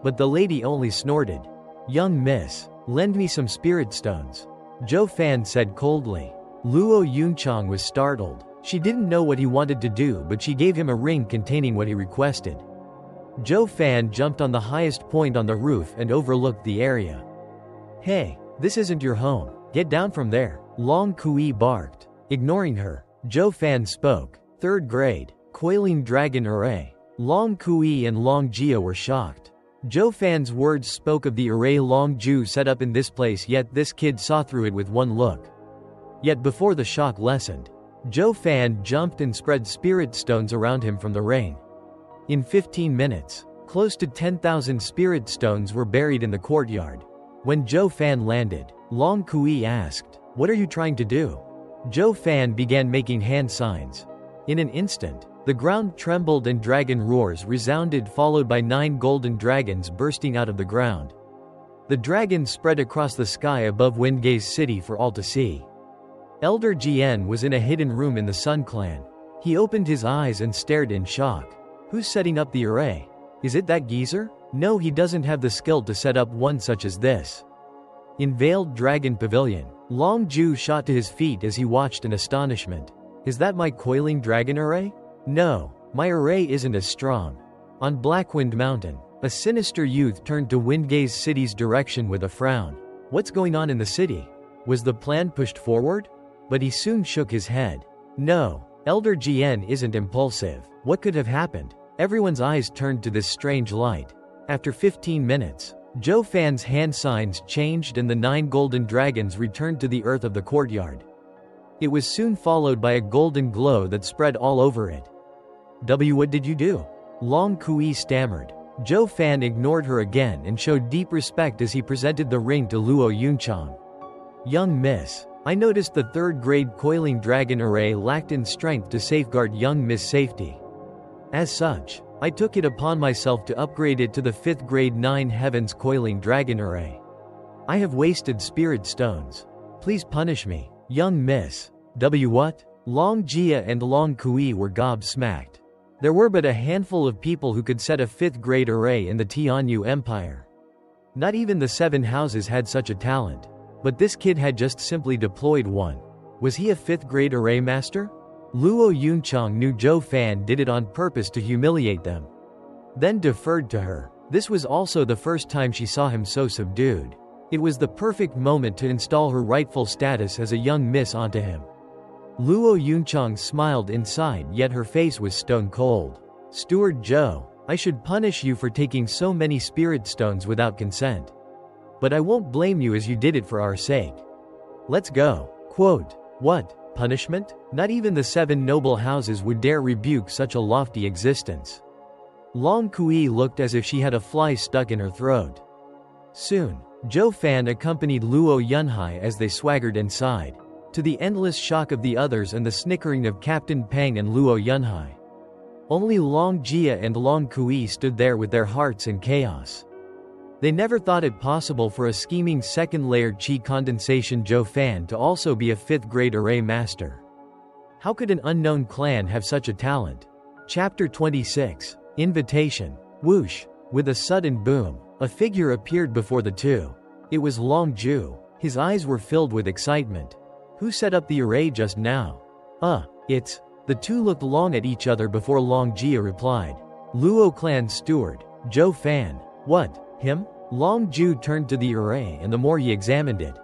But the lady only snorted. Young miss, lend me some spirit stones. Zhuo Fan said coldly. Luo Yunchang was startled. She didn't know what he wanted to do, but she gave him a ring containing what he requested. Zhuo Fan jumped on the highest point on the roof and overlooked the area. Hey, this isn't your home. Get down from there, Long Kui barked. Ignoring her, Zhuo Fan spoke. 3rd grade, Coiling Dragon Array. Long Kui and Long Jia were shocked. Zhuo Fan's words spoke of the array Long Zhu set up in this place, yet this kid saw through it with one look. Yet before the shock lessened, Zhuo Fan jumped and spread spirit stones around him from the ring. In 15 minutes, close to 10,000 spirit stones were buried in the courtyard. When Zhuo Fan landed, Long Kui asked, "What are you trying to do?" Zhuo Fan began making hand signs. In an instant, the ground trembled and dragon roars resounded, followed by 9 golden dragons bursting out of the ground. The dragons spread across the sky above Wingei's city for all to see. Elder Jian was in a hidden room in the Sun Clan. He opened his eyes and stared in shock. "Who's setting up the array? Is it that geezer? No, he doesn't have the skill to set up one such as this." In Veiled Dragon Pavilion, Long Ju shot to his feet as he watched in astonishment. "Is that my coiling dragon array? No, my array isn't as strong." On Blackwind Mountain, a sinister youth turned to Wingei's city's direction with a frown. What's going on in the city? Was the plan pushed forward? But he soon shook his head. No, Elder Jian isn't impulsive. What could have happened? Everyone's eyes turned to this strange light. After 15 minutes, Zhuo Fan's hand signs changed and the 9 golden dragons returned to the earth of the courtyard. It was soon followed by a golden glow that spread all over it. What did you do?" Long Kui stammered. Zhuo Fan ignored her again and showed deep respect as he presented the ring to Luo Yunchang. "Young miss, I noticed the 3rd grade coiling dragon array lacked in strength to safeguard young miss' safety. As such, I took it upon myself to upgrade it to the 5th grade 9 heavens coiling dragon array. I have wasted spirit stones. Please punish me, young miss." What? Long Jia and Long Kui were gobsmacked. There were but a handful of people who could set a 5th grade array in the Tianyu Empire. Not even the 7 houses had such a talent. But this kid had just simply deployed one. Was he a 5th grade array master? Luo Yunchang knew Zhuo Fan did it on purpose to humiliate them. Then deferred to her. This was also the first time she saw him so subdued. It was the perfect moment to install her rightful status as a young miss onto him. Luo Yunchang smiled inside, yet her face was stone cold. "Steward Zhou, I should punish you for taking so many spirit stones without consent. But I won't blame you as you did it for our sake. Let's go." Quote, "What? Punishment? Not even the 7 noble houses would dare rebuke such a lofty existence." Long Kui looked as if she had a fly stuck in her throat. Soon, Zhuo Fan accompanied Luo Yunhai as they swaggered inside, to the endless shock of the others and the snickering of Captain Peng and Luo Yunhai. Only Long Jia and Long Kui stood there with their hearts in chaos. They never thought it possible for a scheming second-layer qi condensation Zhuo Fan to also be a 5th grade array master. How could an unknown clan have such a talent? Chapter 26. Invitation. Whoosh! With a sudden boom, a figure appeared before the two. It was Long Ju. His eyes were filled with excitement. "Who set up the array just now?" It's..." The two looked long at each other before Long Jia replied. "Luo clan steward, Zhuo Fan." "What? Him?" Long Ju turned to the array, and the more he examined it,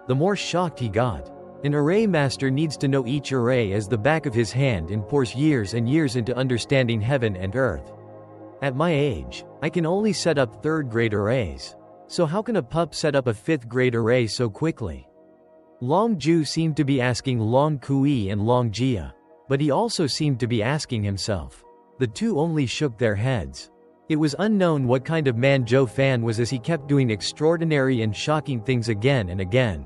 the more shocked he got. An array master needs to know each array as the back of his hand and pours years and years into understanding heaven and earth. At my age, I can only set up 3rd grade arrays. So how can a pup set up a 5th grade array so quickly? Long Ju seemed to be asking Long Kui and Long Jia. But he also seemed to be asking himself. The two only shook their heads. It was unknown what kind of man Zhuo Fan was as he kept doing extraordinary and shocking things again and again.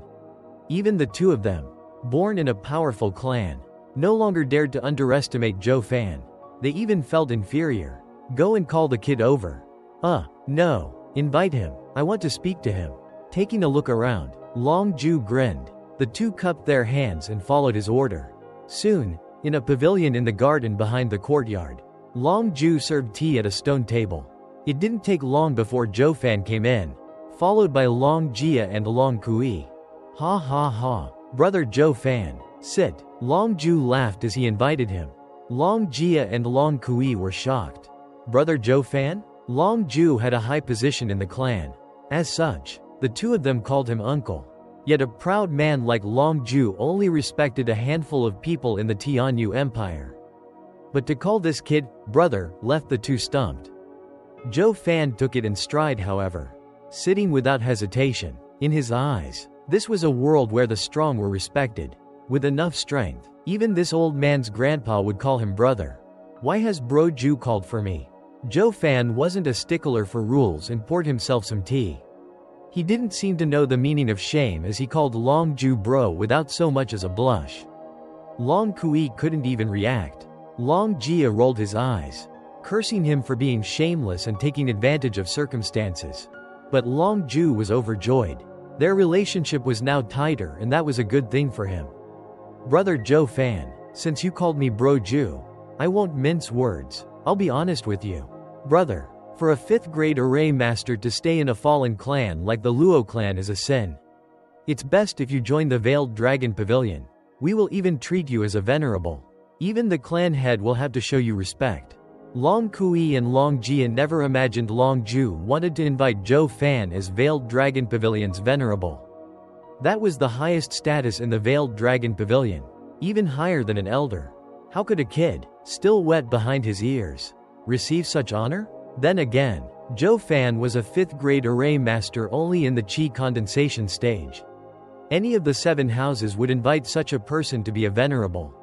Even the two of them, born in a powerful clan, no longer dared to underestimate Zhuo Fan. They even felt inferior. "Go and call the kid over." No. Invite him. I want to speak to him." Taking a look around, Long Ju grinned. The two cupped their hands and followed his order. Soon, in a pavilion in the garden behind the courtyard, Long Ju served tea at a stone table. It didn't take long before Zhuo Fan came in, followed by Long Jia and Long Kui. "Ha ha ha, brother Zhuo Fan, sit." Long Ju laughed as he invited him. Long Jia and Long Kui were shocked. Brother Zhuo Fan? Long Ju had a high position in the clan. As such, the two of them called him uncle. Yet a proud man like Long Ju only respected a handful of people in the Tianyu Empire. But to call this kid brother left the two stumped. Zhuo Fan took it in stride, however, sitting without hesitation. In his eyes, this was a world where the strong were respected. with enough strength. Even this old man's grandpa would call him brother. Why has Bro Zhu called for me? Zhuo Fan wasn't a stickler for rules and poured himself some tea. He didn't seem to know the meaning of shame as he called Long Zhu bro without so much as a blush. Long Kui couldn't even react. Long Jia rolled his eyes, cursing him for being shameless and taking advantage of circumstances. But Long Zhu was overjoyed. Their relationship was now tighter and that was a good thing for him. Brother Zhuo Fan, since you called me Bro Zhu, I won't mince words. I'll be honest with you. Brother, for a 5th grade array master to stay in a fallen clan like the Luo clan is a sin. It's best if you join the Veiled Dragon Pavilion. We will even treat you as a venerable. Even the clan head will have to show you respect. Long Kui and Long Jia never imagined Long Zhu wanted to invite Zhuo Fan as Veiled Dragon Pavilion's venerable. That was the highest status in the Veiled Dragon Pavilion, even higher than an elder. How could a kid, still wet behind his ears, receive such honor? Then again, Zhuo Fan was a 5th grade array master only in the Qi condensation stage. Any of the 7 houses would invite such a person to be a venerable.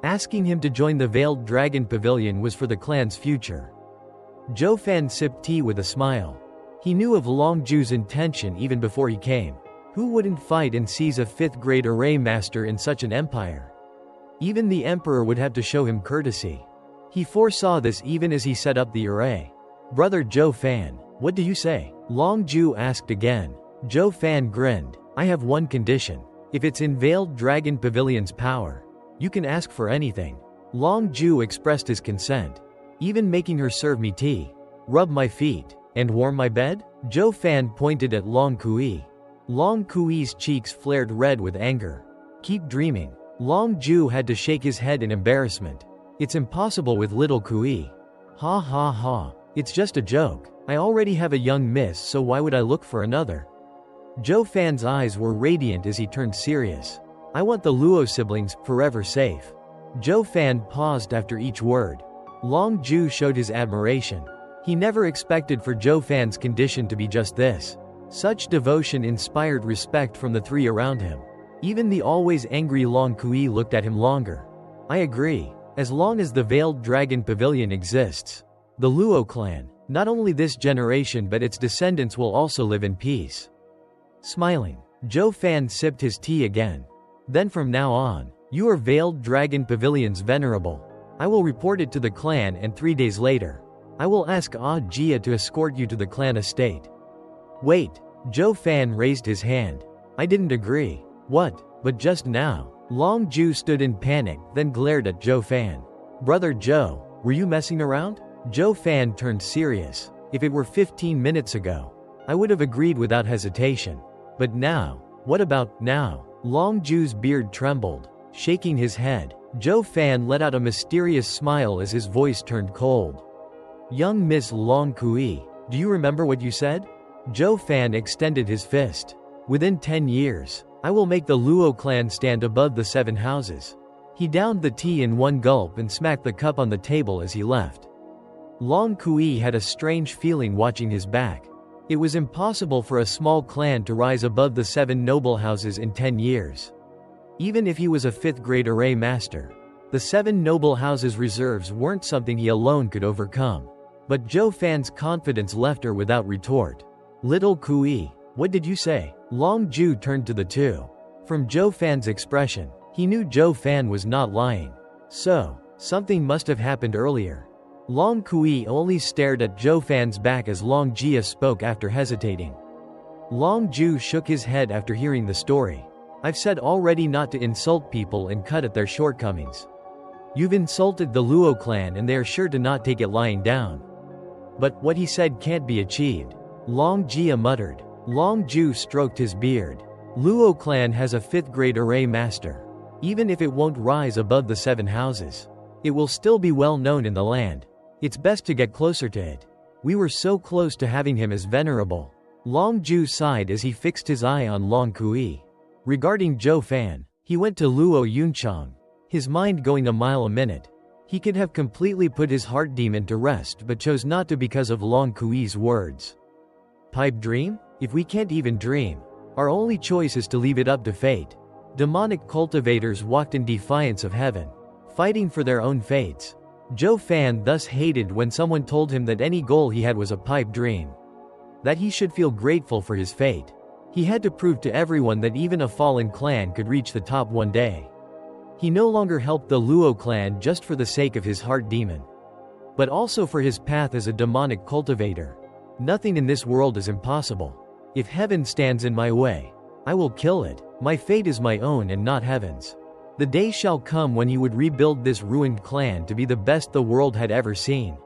Asking him to join the Veiled Dragon Pavilion was for the clan's future. Zhuo Fan sipped tea with a smile. He knew of Long Zhu's intention even before he came. Who wouldn't fight and seize a 5th grade array master in such an empire? Even the emperor would have to show him courtesy. He foresaw this even as he set up the array. Brother Zhuo Fan, what do you say? Long Zhu asked again. Zhuo Fan grinned. I have one condition. If it's in Veiled Dragon Pavilion's power, you can ask for anything. Long Zhu expressed his consent. Even making her serve me tea, rub my feet, and warm my bed? Zhuo Fan pointed at Long Kui. Long Kui's cheeks flared red with anger. Keep dreaming. Long Zhu had to shake his head in embarrassment. It's impossible with little Kui. Ha ha ha. It's just a joke. I already have a young miss, so why would I look for another? Zhuo Fan's eyes were radiant as he turned serious. I want the Luo siblings forever safe. Zhuo Fan paused after each word. Long Zhu showed his admiration. He never expected for Zhuo Fan's condition to be just this. Such devotion inspired respect from the 3 around him. Even the always angry Long Kui looked at him longer. I agree. As long as the Veiled Dragon Pavilion exists, the Luo clan, not only this generation but its descendants will also live in peace. Smiling, Zhuo Fan sipped his tea again. Then from now on, you are Veiled Dragon Pavilion's venerable. I will report it to the clan and 3 days later, I will ask Jia to escort you to the clan estate. Wait, Zhuo Fan raised his hand. I didn't agree. What? But just now. Long Zhu stood in panic, then glared at Zhuo Fan. Brother Zhou, were you messing around? Zhuo Fan turned serious. If it were 15 minutes ago, I would have agreed without hesitation. But now? What about now? Long Zhu's beard trembled. Shaking his head, Zhuo Fan let out a mysterious smile as his voice turned cold. Young Miss Long Kui, do you remember what you said? Zhuo Fan extended his fist. Within 10 years, I will make the Luo clan stand above the 7 houses. He downed the tea in one gulp and smacked the cup on the table as he left. Long Kui had a strange feeling watching his back. It was impossible for a small clan to rise above the 7 noble houses in 10 years. Even if he was a 5th grade array master, the 7 noble houses' reserves weren't something he alone could overcome. But Zhuo Fan's confidence left her without retort. Little Kui, what did you say? Long Zhu turned to the 2. From Zhuo Fan's expression, he knew Zhuo Fan was not lying. So, something must have happened earlier. Long Kui only stared at Zhuo Fan's back as Long Jia spoke after hesitating. Long Zhu shook his head after hearing the story. I've said already not to insult people and cut at their shortcomings. You've insulted the Luo clan and they are sure to not take it lying down. But what he said can't be achieved. Long Jia muttered. Long Zhu stroked his beard. Luo clan has a 5th grade array master. Even if it won't rise above the 7 houses, it will still be well known in the land. It's best to get closer to it. We were so close to having him as venerable. Long Zhu sighed as he fixed his eye on Long Kui. Regarding Zhuo Fan, he went to Luo Yunchang, his mind going a mile a minute. He could have completely put his heart demon to rest but chose not to because of Long Kui's words. Pipe dream? If we can't even dream, our only choice is to leave it up to fate. Demonic cultivators walked in defiance of heaven, fighting for their own fates. Zhuo Fan thus hated when someone told him that any goal he had was a pipe dream, that he should feel grateful for his fate. He had to prove to everyone that even a fallen clan could reach the top one day. He no longer helped the Luo clan just for the sake of his heart demon, but also for his path as a demonic cultivator. Nothing in this world is impossible. If heaven stands in my way, I will kill it. My fate is my own and not heaven's. The day shall come when he would rebuild this ruined clan to be the best the world had ever seen.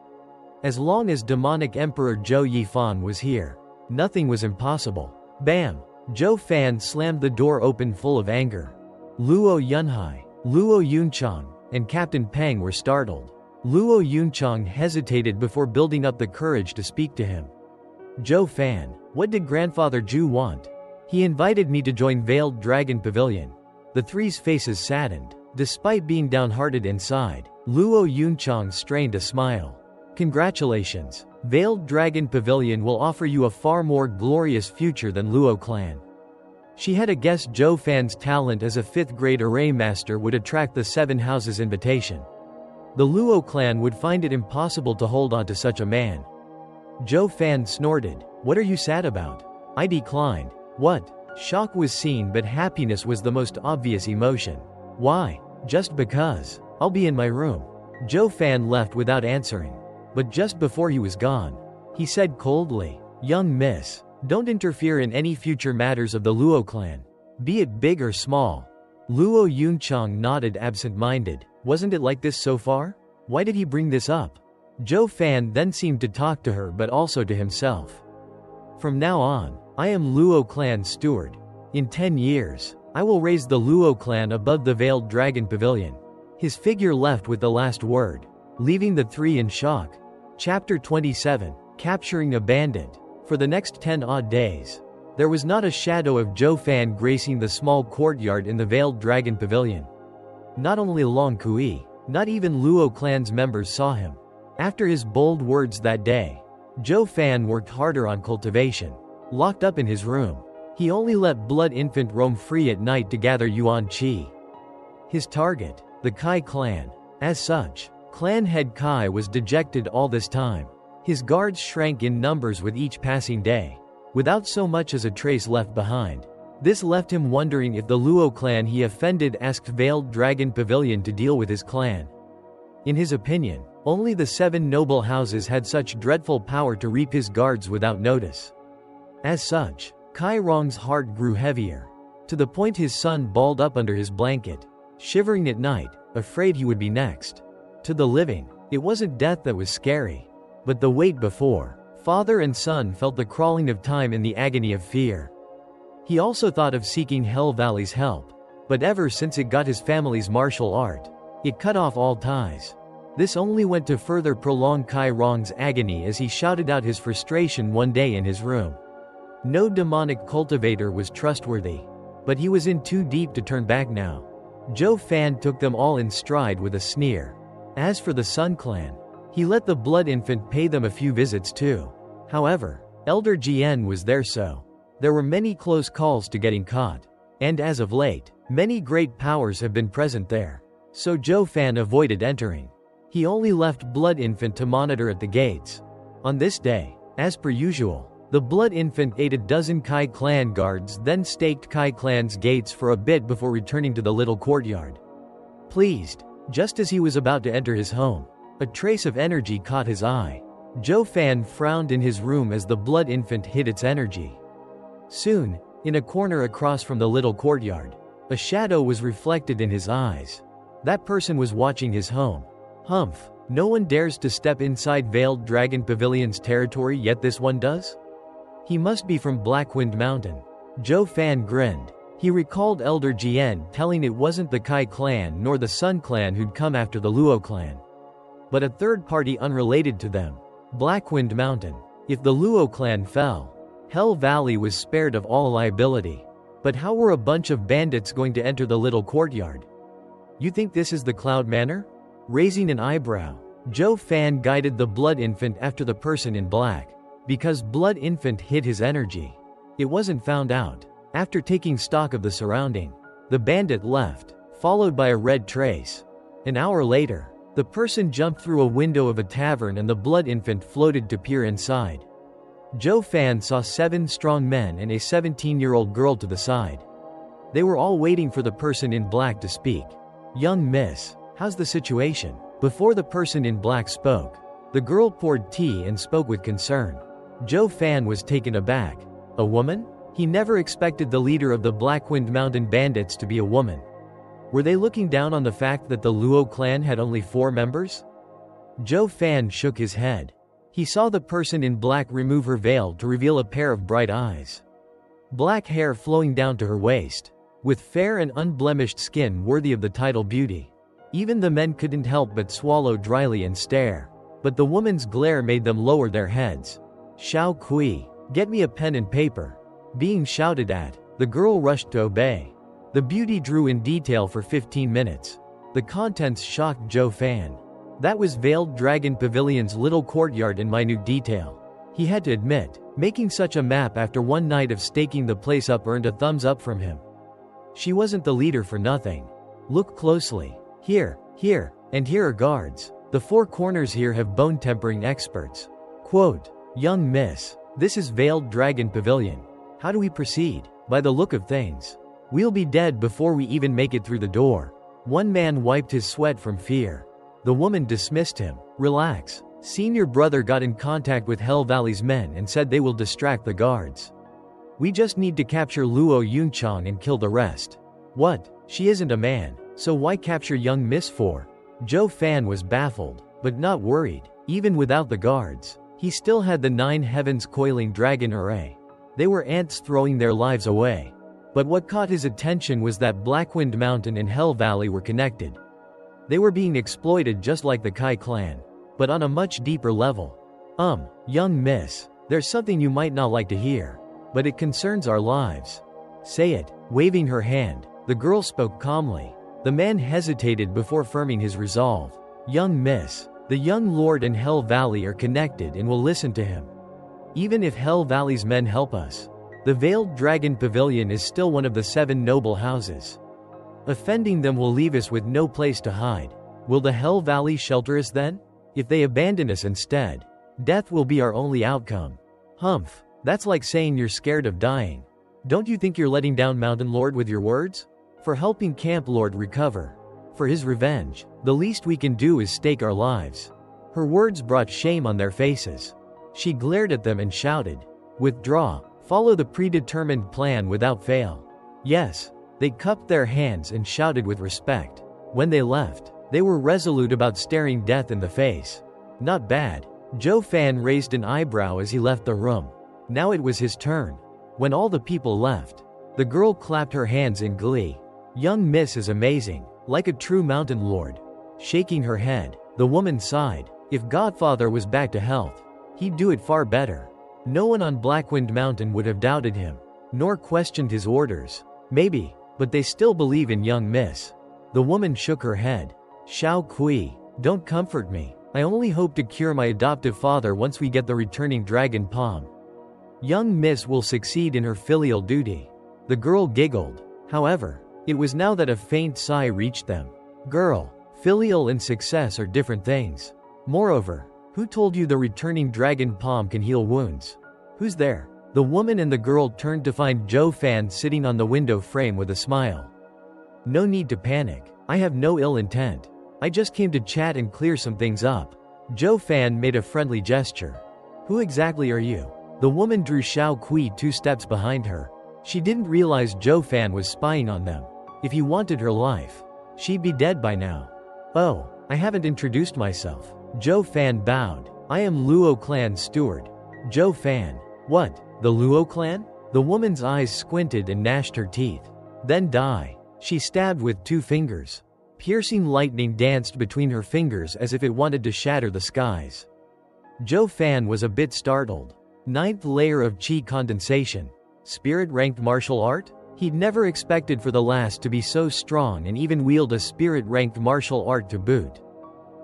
As long as demonic Emperor Zhuo Yifan was here, nothing was impossible. Bam! Zhuo Fan slammed the door open full of anger. Luo Yunhai, Luo Yunchang, and Captain Peng were startled. Luo Yunchang hesitated before building up the courage to speak to him. Zhuo Fan, what did Grandfather Zhu want? He invited me to join Veiled Dragon Pavilion. The three's faces saddened. Despite being downhearted inside, Luo Yunchang strained a smile. Congratulations. Veiled Dragon Pavilion will offer you a far more glorious future than Luo clan. She had guessed Zhuo Fan's talent as a 5th-grade array master would attract the 7 houses' invitation. The Luo clan would find it impossible to hold on to such a man. Zhuo Fan snorted. What are you sad about? I declined. What? Shock was seen, but happiness was the most obvious emotion. Why? Just because. I'll be in my room. Zhuo Fan left without answering. But just before he was gone, he said coldly, Young miss, don't interfere in any future matters of the Luo clan, be it big or small. Luo Yunchang nodded absent-minded. Wasn't it like this so far? Why did he bring this up? Zhuo Fan then seemed to talk to her but also to himself. From now on, I am Luo clan steward. In 10 years, I will raise the Luo clan above the Veiled Dragon Pavilion. His figure left with the last word, leaving the three in shock. Chapter 27, Capturing a Bandit. For the next 10 odd days, there was not a shadow of Zhuo Fan gracing the small courtyard in the Veiled Dragon Pavilion. Not only Long Kui, not even Luo clan's members saw him. After his bold words that day, Zhuo Fan worked harder on cultivation. Locked up in his room, he only let Blood Infant roam free at night to gather Yuan Qi. His target, the Kai clan. As such, clan head Kai was dejected all this time. His guards shrank in numbers with each passing day, without so much as a trace left behind. This left him wondering if the Luo clan he offended asked Veiled Dragon Pavilion to deal with his clan. In his opinion, only the 7 noble houses had such dreadful power to reap his guards without notice. As such, Kai Rong's heart grew heavier, to the point his son balled up under his blanket, shivering at night, afraid he would be next. To the living, it wasn't death that was scary, but the wait before. Father and son felt the crawling of time in the agony of fear. He also thought of seeking Hell Valley's help, but ever since it got his family's martial art, it cut off all ties. This only went to further prolong Kai Rong's agony as he shouted out his frustration one day in his room. No demonic cultivator was trustworthy, but he was in too deep to turn back now. Zhuo Fan took them all in stride with a sneer. As for the Sun clan, he let the Blood Infant pay them a few visits too. However, Elder Jian was there, so there were many close calls to getting caught. And as of late, many great powers have been present there. So Zhuo Fan avoided entering. He only left Blood Infant to monitor at the gates. On this day, as per usual, the Blood Infant ate a dozen Kai clan guards, then staked Kai clan's gates for a bit before returning to the little courtyard. Pleased, just as he was about to enter his home, a trace of energy caught his eye. Zhuo Fan frowned in his room as the Blood Infant hid its energy. Soon, in a corner across from the little courtyard, a shadow was reflected in his eyes. That person was watching his home. Humph, no one dares to step inside Veiled Dragon Pavilion's territory, yet this one does? He must be from Blackwind Mountain. Zhuo Fan grinned. He recalled Elder Jian telling it wasn't the Kai clan nor the Sun clan who'd come after the Luo clan, but a third party unrelated to them. Blackwind Mountain. If the Luo clan fell, Hell Valley was spared of all liability. But how were a bunch of bandits going to enter the little courtyard? You think this is the Cloud Manor? Raising an eyebrow, Zhuo Fan guided the Blood Infant after the person in black. Because Blood Infant hid his energy, it wasn't found out. After taking stock of the surrounding, The bandit left, followed by a red trace. An hour later, the person jumped through a window of a tavern and the blood infant floated to peer inside. Zhuo Fan saw 7 strong men and a 17-year-old girl to the side. They were all waiting for the person in black to speak. "Young miss, how's the situation?" Before the person in black spoke, the girl poured tea and spoke with concern. Zhuo Fan was taken aback. A woman? He never expected the leader of the Blackwind Mountain Bandits to be a woman. Were they looking down on the fact that the Luo clan had only 4 members? Zhuo Fan shook his head. He saw the person in black remove her veil to reveal a pair of bright eyes. Black hair flowing down to her waist, with fair and unblemished skin worthy of the title beauty. Even the men couldn't help but swallow dryly and stare. But the woman's glare made them lower their heads. "Xiao Kui, get me a pen and paper." Being shouted at, the girl rushed to obey. The beauty drew in detail for 15 minutes. The contents shocked Zhuo Fan. That was Veiled Dragon Pavilion's little courtyard in minute detail. He had to admit, making such a map after one night of staking the place up earned a thumbs up from him. She wasn't the leader for nothing. Look closely. Here, and here are guards. The 4 corners here have bone tempering experts. Quote, "Young miss, this is Veiled Dragon Pavilion. How do we proceed? By the look of things, we'll be dead before we even make it through the door." One man wiped his sweat from fear. The woman dismissed him. "Relax. Senior brother got in contact with Hell Valley's men and said they will distract the guards. We just need to capture Luo Yunchang and kill the rest." "What? She isn't a man, so why capture young miss for?" Zhuo Fan was baffled, but not worried. Even without the guards, he still had the 9 heavens coiling dragon array. They were ants throwing their lives away. But what caught his attention was that Blackwind Mountain and Hell Valley were connected. They were being exploited just like the Kai clan, but on a much deeper level. Young miss, there's something you might not like to hear, but it concerns our lives." "Say it." Waving her hand, the girl spoke calmly. The man hesitated before firming his resolve. "Young miss, the young lord and Hell Valley are connected and will listen to him. Even if Hell Valley's men help us, the Veiled Dragon Pavilion is still one of the 7 noble houses. Offending them will leave us with no place to hide. Will the Hell Valley shelter us then? If they abandon us instead, death will be our only outcome." "Humph, that's like saying you're scared of dying. Don't you think you're letting down Mountain Lord with your words? For helping Camp Lord recover, for his revenge, the least we can do is stake our lives." Her words brought shame on their faces. She glared at them and shouted, "Withdraw, follow the predetermined plan without fail." Yes, they cupped their hands and shouted with respect. When they left, they were resolute about staring death in the face. Not bad. Zhuo Fan raised an eyebrow as he left the room. Now it was his turn. When all the people left, the girl clapped her hands in glee. "Young miss is amazing, like a true mountain lord." Shaking her head, the woman sighed. If Godfather was back to health, he'd do it far better. No one on Blackwind Mountain would have doubted him, nor questioned his orders. Maybe, but they still believe in young miss. The woman shook her head. "Xiao Kui, don't comfort me. I only hope to cure my adoptive father once we get the returning dragon palm. Young miss will succeed in her filial duty." The girl giggled. However, it was now that a faint sigh reached them. "Girl, filial and success are different things. Moreover, who told you the returning dragon palm can heal wounds? Who's there?" The woman and the girl turned to find Zhuo Fan sitting on the window frame with a smile. "No need to panic. I have no ill intent. I just came to chat and clear some things up." Zhuo Fan made a friendly gesture. "Who exactly are you?" The woman drew Xiao Kui 2 steps behind her. She didn't realize Zhuo Fan was spying on them. If he wanted her life, she'd be dead by now. "Oh, I haven't introduced myself." Zhuo Fan bowed. "I am Luo clan steward." Zhuo Fan. "What, the Luo clan?" The woman's eyes squinted and gnashed her teeth. "Then die." She stabbed with 2 fingers. Piercing lightning danced between her fingers as if it wanted to shatter the skies. Zhuo Fan was a bit startled. 9th layer of Qi condensation. Spirit-ranked martial art? He'd never expected for the last to be so strong and even wield a spirit-ranked martial art to boot.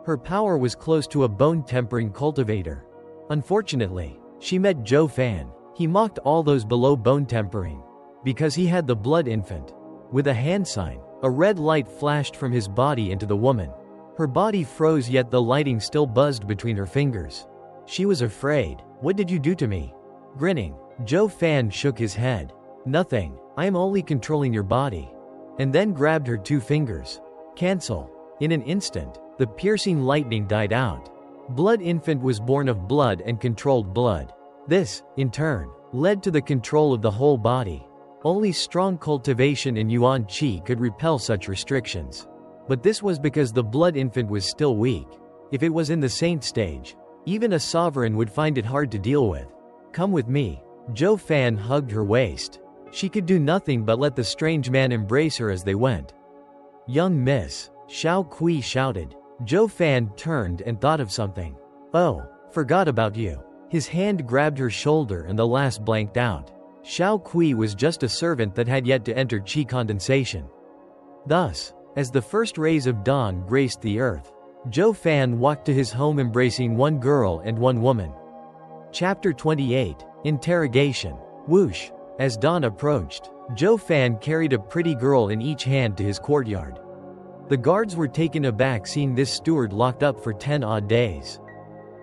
Her power was close to a bone-tempering cultivator. Unfortunately, she met Zhuo Fan. He mocked all those below bone tempering, because he had the blood infant. With a hand sign, a red light flashed from his body into the woman. Her body froze, yet the lighting still buzzed between her fingers. She was afraid. "What did you do to me?" Grinning, Zhuo Fan shook his head. "Nothing. I am only controlling your body." And then grabbed her 2 fingers. "Cancel." In an instant, the piercing lightning died out. Blood Infant was born of blood and controlled blood. This, in turn, led to the control of the whole body. Only strong cultivation in Yuan Qi could repel such restrictions. But this was because the Blood Infant was still weak. If it was in the saint stage, even a sovereign would find it hard to deal with. "Come with me." Zhuo Fan hugged her waist. She could do nothing but let the strange man embrace her as they went. "Young miss," Xiao Kui shouted. Zhuo Fan turned and thought of something. "Oh, forgot about you." His hand grabbed her shoulder and the lass blanked out. Xiao Kui was just a servant that had yet to enter qi condensation. Thus, as the first rays of dawn graced the earth, Zhuo Fan walked to his home embracing 1 girl and 1 woman. Chapter 28, Interrogation. Whoosh. As dawn approached, Zhuo Fan carried a pretty girl in each hand to his courtyard. The guards were taken aback seeing this steward locked up for 10 odd days.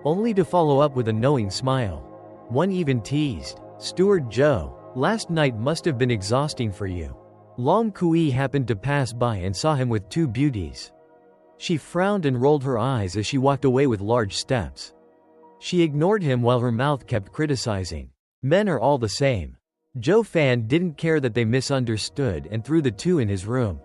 Only to follow up with a knowing smile. One even teased, "Steward Zhou, last night must have been exhausting for you." Long Kui happened to pass by and saw him with 2 beauties. She frowned and rolled her eyes as she walked away with large steps. She ignored him while her mouth kept criticizing. Men are all the same. Zhuo Fan didn't care that they misunderstood and threw the 2 in his room.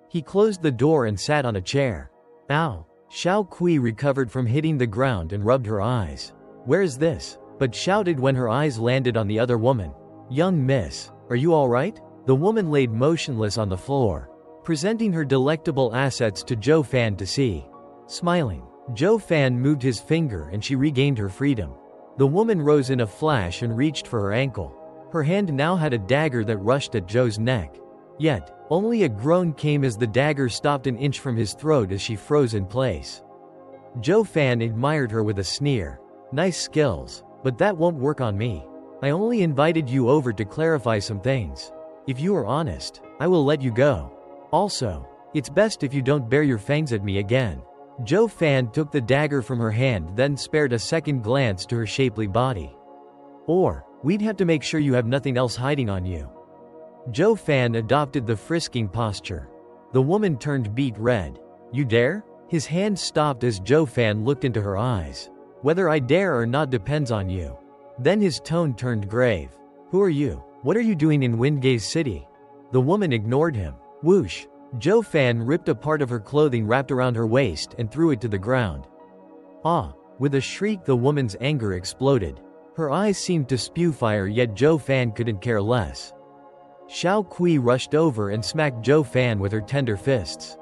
He closed the door and sat on a chair. "Ow." Xiao Kui recovered from hitting the ground and rubbed her eyes. "Where is this?" but shouted when her eyes landed on the other woman. "Young miss, are you all right?" The woman laid motionless on the floor, presenting her delectable assets to Zhuo Fan to see. Smiling, Zhuo Fan moved his finger and she regained her freedom. The woman rose in a flash and reached for her ankle. Her hand now had a dagger that rushed at Zhou's neck. Yet, only a groan came as the dagger stopped an inch from his throat as she froze in place. Zhuo Fan admired her with a sneer. "Nice skills, but that won't work on me. I only invited you over to clarify some things. If you are honest, I will let you go. Also, it's best if you don't bare your fangs at me again." Zhuo Fan took the dagger from her hand, then spared a second glance to her shapely body. "Or, we'd have to make sure you have nothing else hiding on you." Zhuo Fan adopted the frisking posture. The woman turned beet red. "You dare?" His hand stopped as Zhuo Fan looked into her eyes. "Whether I dare or not depends on you." Then his tone turned grave. "Who are you? What are you doing in Windgaze City?" The woman ignored him. Whoosh! Zhuo Fan ripped a part of her clothing wrapped around her waist and threw it to the ground. "Ah!" With a shriek, the woman's anger exploded. Her eyes seemed to spew fire, yet Zhuo Fan couldn't care less. Xiao Kui rushed over and smacked Zhuo Fan with her tender fists.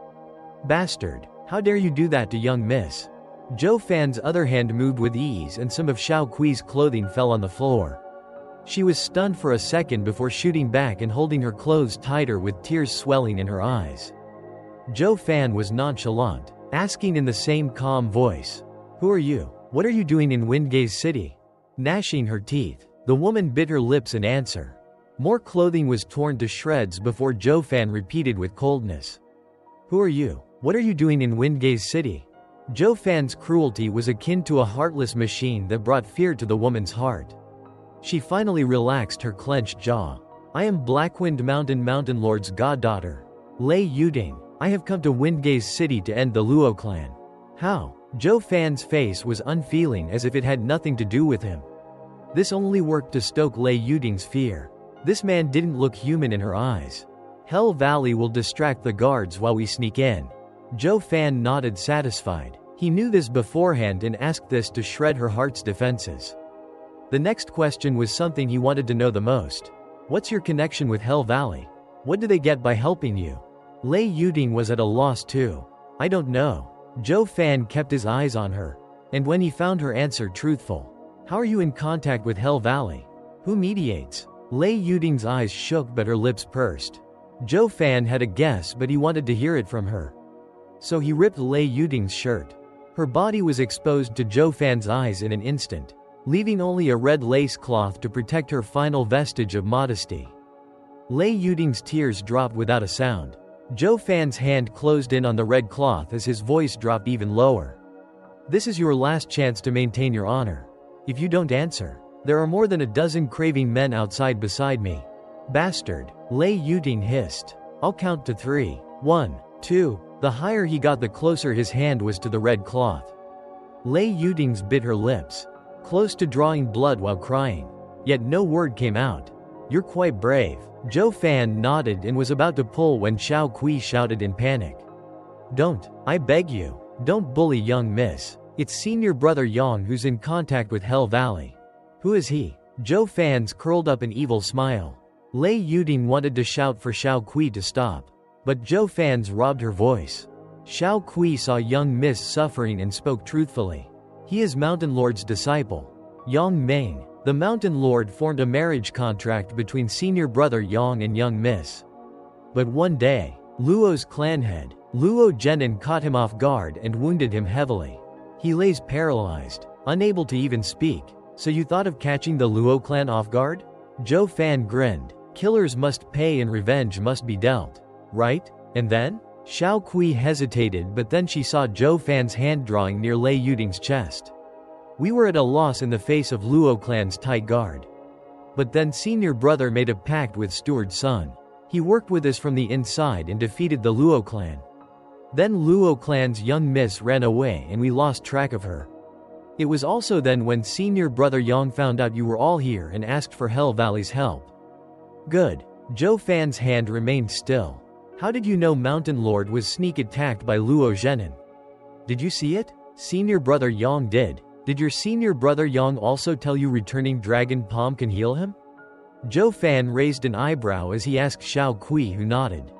"Bastard! How dare you do that to young miss?" Zhuo Fan's other hand moved with ease and some of Xiao Kui's clothing fell on the floor. She was stunned for a second before shooting back and holding her clothes tighter with tears swelling in her eyes. Zhuo Fan was nonchalant, asking in the same calm voice, "Who are you? What are you doing in Windgaze City?" Gnashing her teeth, the woman bit her lips in answer. More clothing was torn to shreds before Zhuo Fan repeated with coldness, "Who are you? What are you doing in Windgaze City?" Zhuo Fan's cruelty was akin to a heartless machine that brought fear to the woman's heart. She finally relaxed her clenched jaw. "I am Blackwind Mountain Lord's goddaughter, Lei Yuding. I have come to Windgaze City to end the Luo clan." "How?" Zhuo Fan's face was unfeeling as if it had nothing to do with him. This only worked to stoke Lei Yuding's fear. This man didn't look human in her eyes. "Hell Valley will distract the guards while we sneak in." Zhuo Fan nodded satisfied. He knew this beforehand and asked this to shred her heart's defenses. The next question was something he wanted to know the most. "What's your connection with Hell Valley? What do they get by helping you?" Lei Yuding was at a loss too. "I don't know." Zhuo Fan kept his eyes on her. And when he found her answer truthful, "How are you in contact with Hell Valley? Who mediates?" Lei Yuding's eyes shook but her lips pursed. Zhuo Fan had a guess, but he wanted to hear it from her. So he ripped Lei Yuding's shirt. Her body was exposed to Zhuo Fan's eyes in an instant, leaving only a red lace cloth to protect her final vestige of modesty. Lei Yuding's tears dropped without a sound. Zhuo Fan's hand closed in on the red cloth as his voice dropped even lower. This is your last chance to maintain your honor. If you don't answer, there are more than a dozen craving men outside beside me. Bastard, Lei Yuding hissed. I'll count to 3. 1, 2. The higher he got, the closer his hand was to the red cloth. Lei Yuding's bit her lips, close to drawing blood while crying. Yet no word came out. You're quite brave. Zhuo Fan nodded and was about to pull when Xiao Kui shouted in panic. Don't, I beg you, don't bully young miss. It's senior brother Yang who's in contact with Hell Valley. Who is he? Zhuo Fan's curled up an evil smile. Lei Yuding wanted to shout for Xiao Kui to stop, but Zhuo Fan's robbed her voice. Xiao Kui saw young miss suffering and spoke truthfully. He is Mountain Lord's disciple. Yang Ming. The Mountain Lord formed a marriage contract between senior brother Yang and young miss. But one day, Luo's clan head, Luo Zhenan, caught him off guard and wounded him heavily. He lays paralyzed, unable to even speak. So you thought of catching the Luo clan off guard? Zhuo Fan grinned. Killers must pay and revenge must be dealt. Right? And then? Xiao Kui hesitated, but then she saw Zhuo Fan's hand drawing near Lei Yuding's chest. We were at a loss in the face of Luo clan's tight guard. But then senior brother made a pact with steward son. He worked with us from the inside and defeated the Luo clan. Then Luo clan's young miss ran away and we lost track of her. It was also then when senior brother Yang found out you were all here and asked for Hell Valley's help. Good. Zhuo Fan's hand remained still. How did you know Mountain Lord was sneak attacked by Luo Zhenan? Did you see it? Senior brother Yang did. Did your senior brother Yang also tell you returning dragon palm can heal him? Zhuo Fan raised an eyebrow as he asked Xiao Kui, who nodded.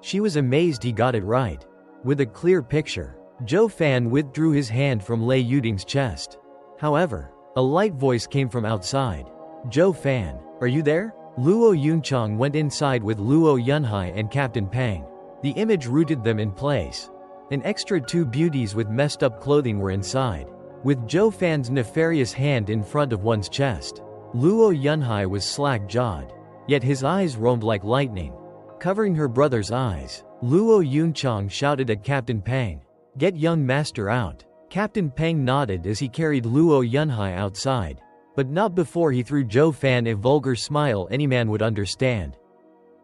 She was amazed he got it right. With a clear picture, Zhuo Fan withdrew his hand from Lei Yuding's chest. However, a light voice came from outside. Zhuo Fan, are you there? Luo Yunchang went inside with Luo Yunhai and Captain Pang. The image rooted them in place. An extra 2 beauties with messed up clothing were inside, with Zhuo Fan's nefarious hand in front of one's chest. Luo Yunhai was slack-jawed, yet his eyes roamed like lightning, covering her brother's eyes. Luo Yunchang shouted at Captain Pang, "Get young master out." Captain Pang nodded as he carried Luo Yunhai outside, but not before he threw Zhuo Fan a vulgar smile any man would understand.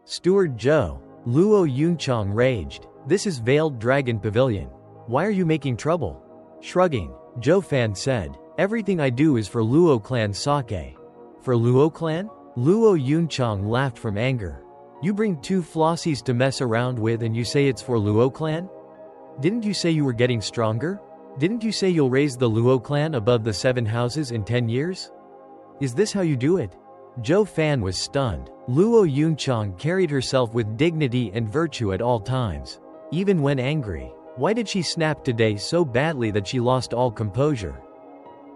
Steward Zhou, Luo Yunchang raged. This is Veiled Dragon Pavilion. Why are you making trouble? Shrugging, Zhuo Fan said, everything I do is for Luo clan sake. For Luo clan? Luo Yunchang laughed from anger. You bring 2 flossies to mess around with and you say it's for Luo clan? Didn't you say you were getting stronger? Didn't you say you'll raise the Luo clan above the 7 houses in 10 years? Is this how you do it? Zhuo Fan was stunned. Luo Yunchang carried herself with dignity and virtue at all times, even when angry. Why did she snap today so badly that she lost all composure?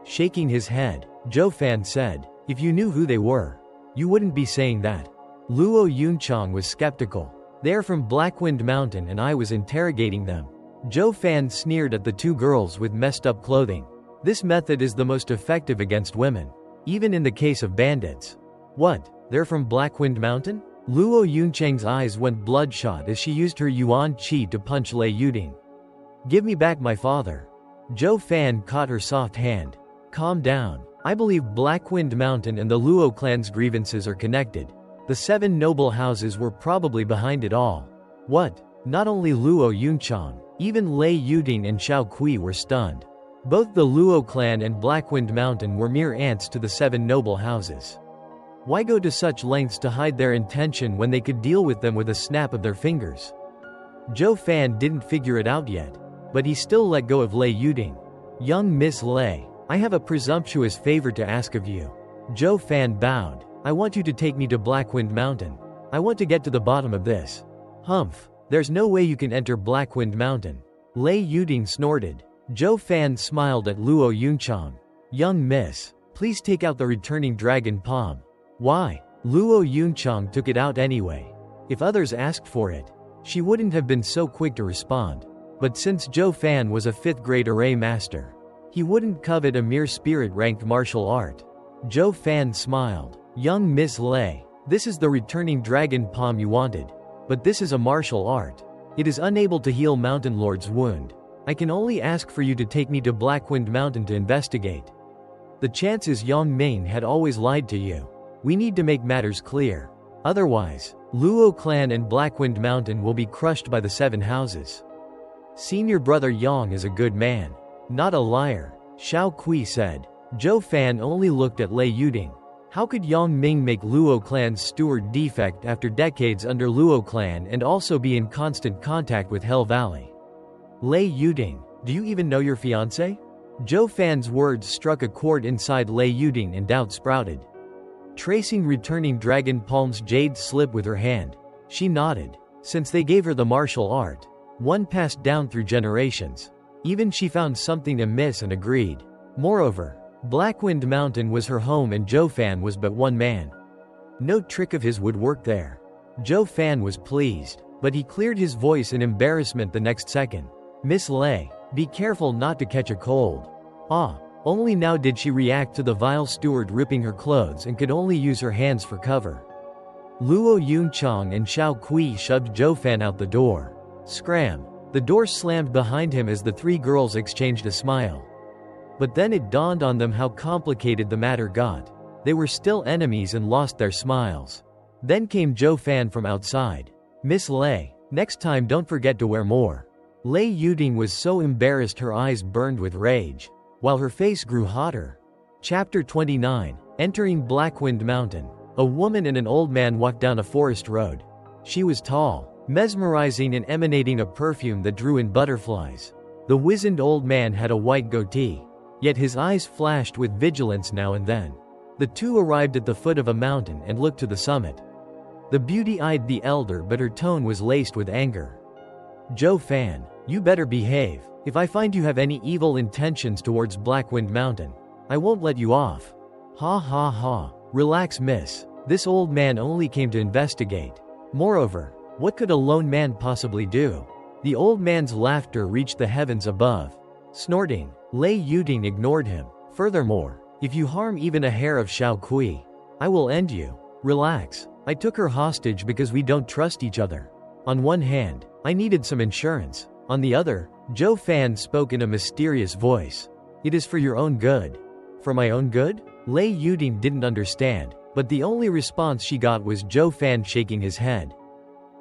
Shaking his head, Zhuo Fan said, if you knew who they were, you wouldn't be saying that. Luo Yunchang was skeptical. They are from Blackwind Mountain and I was interrogating them. Zhuo Fan sneered at the 2 girls with messed up clothing. This method is the most effective against women, even in the case of bandits. What? They're from Blackwind Mountain? Luo Yunchang's eyes went bloodshot as she used her Yuan Qi to punch Lei Yuding. Give me back my father. Zhuo Fan caught her soft hand. Calm down. I believe Blackwind Mountain and the Luo clan's grievances are connected. The 7 noble houses were probably behind it all. What? Not only Luo Yunchang, even Lei Yuding and Xiao Kui were stunned. Both the Luo clan and Blackwind Mountain were mere ants to the 7 noble houses. Why go to such lengths to hide their intention when they could deal with them with a snap of their fingers? Zhuo Fan didn't figure it out yet, but he still let go of Lei Yuding. Young Miss Lei, I have a presumptuous favor to ask of you. Zhuo Fan bowed. I want you to take me to Blackwind Mountain. I want to get to the bottom of this. Humph. There's no way you can enter Blackwind Mountain. Lei Yuding snorted. Zhuo Fan smiled at Luo Yunchang. Young miss, please take out the returning dragon palm. Why? Luo Yunchang took it out anyway. If others asked for it, she wouldn't have been so quick to respond. But since Zhuo Fan was a 5th grade array master, he wouldn't covet a mere spirit-ranked martial art. Zhuo Fan smiled. Young Miss Lei, This is the returning dragon palm you wanted. But this is a martial art. It is unable to heal Mountain Lord's wound. I can only ask for you to take me to Blackwind Mountain to investigate. The chances Yang Ming had always lied to you. We need to make matters clear. Otherwise, Luo clan and Blackwind Mountain will be crushed by the 7 houses. Senior brother Yang is a good man. Not a liar, Xiao Kui said. Zhuo Fan only looked at Lei Yuding. How could Yang Ming make Luo clan's steward defect after decades under Luo clan and also be in constant contact with Hell Valley? Lei Yuding, do you even know your fiancé? Zhuo Fan's words struck a chord inside Lei Yuding and doubt sprouted. Tracing returning dragon palm's jade slip with her hand, she nodded. Since they gave her the martial art, one passed down through generations. Even she found something amiss and agreed. Moreover, Blackwind Mountain was her home and Zhuo Fan was but one man. No trick of his would work there. Zhuo Fan was pleased, but he cleared his voice in embarrassment the next second. Miss Lei, be careful not to catch a cold. Only now did she react to the vile steward ripping her clothes and could only use her hands for cover. Luo Yunchang and Xiao Kui shoved Zhuo Fan out the door. Scram! The door slammed behind him as the 3 girls exchanged a smile. But then it dawned on them how complicated the matter got. They were still enemies and lost their smiles. Then came Zhuo Fan from outside. Miss Lei, next time don't forget to wear more. Lei Yuding was so embarrassed her eyes burned with rage, while her face grew hotter. Chapter 29. Entering Blackwind Mountain. A woman and an old man walked down a forest road. She was tall, mesmerizing and emanating a perfume that drew in butterflies. The wizened old man had a white goatee, yet his eyes flashed with vigilance now and then. The two arrived at the foot of a mountain and looked to the summit. The beauty eyed the elder, but her tone was laced with anger. Zhuo Fan, you better behave. If I find you have any evil intentions towards Blackwind Mountain, I won't let you off. Ha ha ha. Relax, miss. This old man only came to investigate. Moreover, what could a lone man possibly do? The old man's laughter reached the heavens above. Snorting, Lei Yuding ignored him. Furthermore, if you harm even a hair of Xiao Kui, I will end you. Relax. I took her hostage because we don't trust each other. On one hand, I needed some insurance. On the other, Zhuo Fan spoke in a mysterious voice. It is for your own good. For my own good? Lei Yuding didn't understand, but the only response she got was Zhuo Fan shaking his head.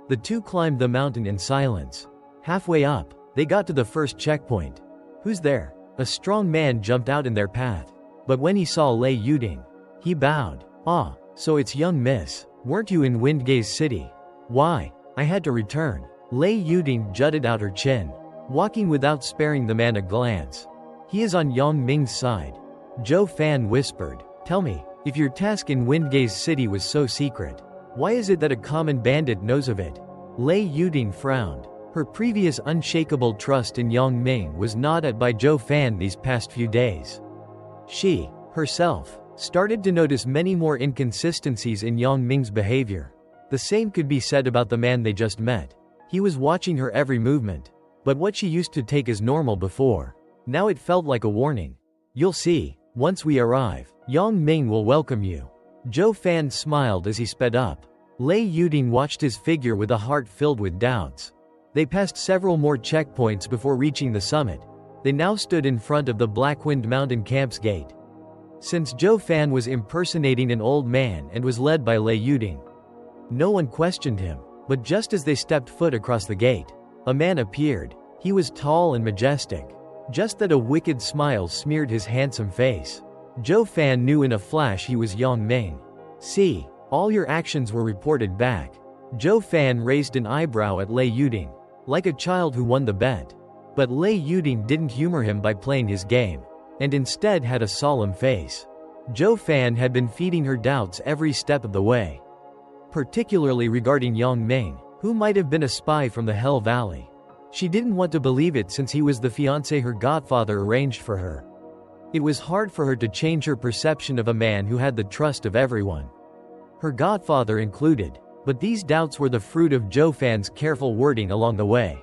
The two climbed the mountain in silence. Halfway up, they got to the first checkpoint. Who's there? A strong man jumped out in their path. But when he saw Lei Yuding, he bowed. So it's young miss. Weren't you in Windgaze City? Why? I had to return. Lei Yuding jutted out her chin, walking without sparing the man a glance. He is on Yang Ming's side. Zhuo Fan whispered. Tell me, if your task in Windgaze City was so secret, why is it that a common bandit knows of it? Lei Yuding frowned. Her previous unshakable trust in Yang Ming was gnawed at by Zhuo Fan these past few days. She, herself, started to notice many more inconsistencies in Yang Ming's behavior. The same could be said about the man they just met. He was watching her every movement. But what she used to take as normal before, now it felt like a warning. You'll see, once we arrive, Yang Ming will welcome you. Zhuo Fan smiled as he sped up. Lei Yuding watched his figure with a heart filled with doubts. They passed several more checkpoints before reaching the summit. They now stood in front of the Blackwind Mountain camp's gate. Since Zhuo Fan was impersonating an old man and was led by Lei Yuding, no one questioned him. But just as they stepped foot across the gate, a man appeared. He was tall and majestic. Just that a wicked smile smeared his handsome face. Zhuo Fan knew in a flash he was Yang Ming. See, all your actions were reported back. Zhuo Fan raised an eyebrow at Lei Yuding, like a child who won the bet. But Lei Yuding didn't humor him by playing his game, and instead had a solemn face. Zhuo Fan had been feeding her doubts every step of the way, particularly regarding Yang Ming, who might have been a spy from the Hell Valley. She didn't want to believe it since he was the fiancé her godfather arranged for her. It was hard for her to change her perception of a man who had the trust of everyone, her godfather included. But these doubts were the fruit of Zhuo Fan's careful wording along the way.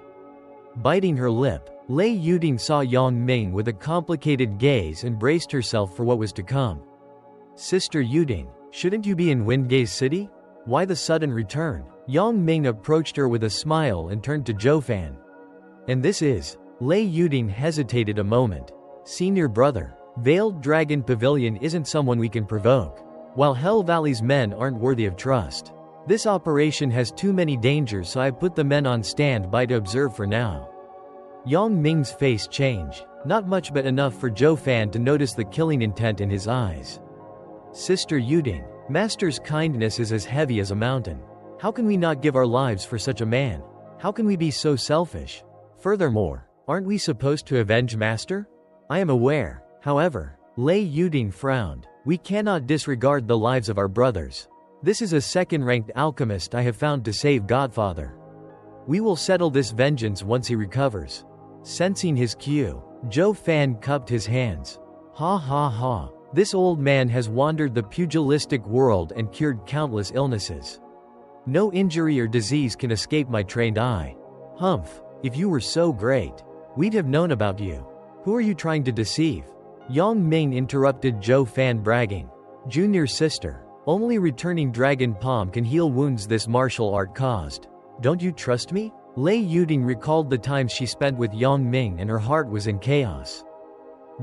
Biting her lip, Lei Yuding saw Yang Ming with a complicated gaze and braced herself for what was to come. Sister Yuding, shouldn't you be in Windgaze City? Why the sudden return? Yang Ming approached her with a smile and turned to Zhuo Fan. And this is? Lei Yuding hesitated a moment. Senior brother. Veiled Dragon Pavilion isn't someone we can provoke. While Hell Valley's men aren't worthy of trust. This operation has too many dangers, so I put the men on standby to observe for now. Yang Ming's face changed. Not much, but enough for Zhuo Fan to notice the killing intent in his eyes. Sister Yuding, Master's kindness is as heavy as a mountain. How can we not give our lives for such a man? How can we be so selfish? Furthermore, aren't we supposed to avenge Master? I am aware. However, Lei Yuding frowned. We cannot disregard the lives of our brothers. This is a second-ranked alchemist I have found to save Godfather. We will settle this vengeance once he recovers. Sensing his cue, Zhuo Fan cupped his hands. Ha ha ha. This old man has wandered the pugilistic world and cured countless illnesses. No injury or disease can escape my trained eye. Humph, if you were so great, we'd have known about you. Who are you trying to deceive? Yang Ming interrupted Zhuo Fan, bragging. Junior sister, only returning dragon palm can heal wounds this martial art caused. Don't you trust me? Lei Yuding recalled the times she spent with Yang Ming and her heart was in chaos.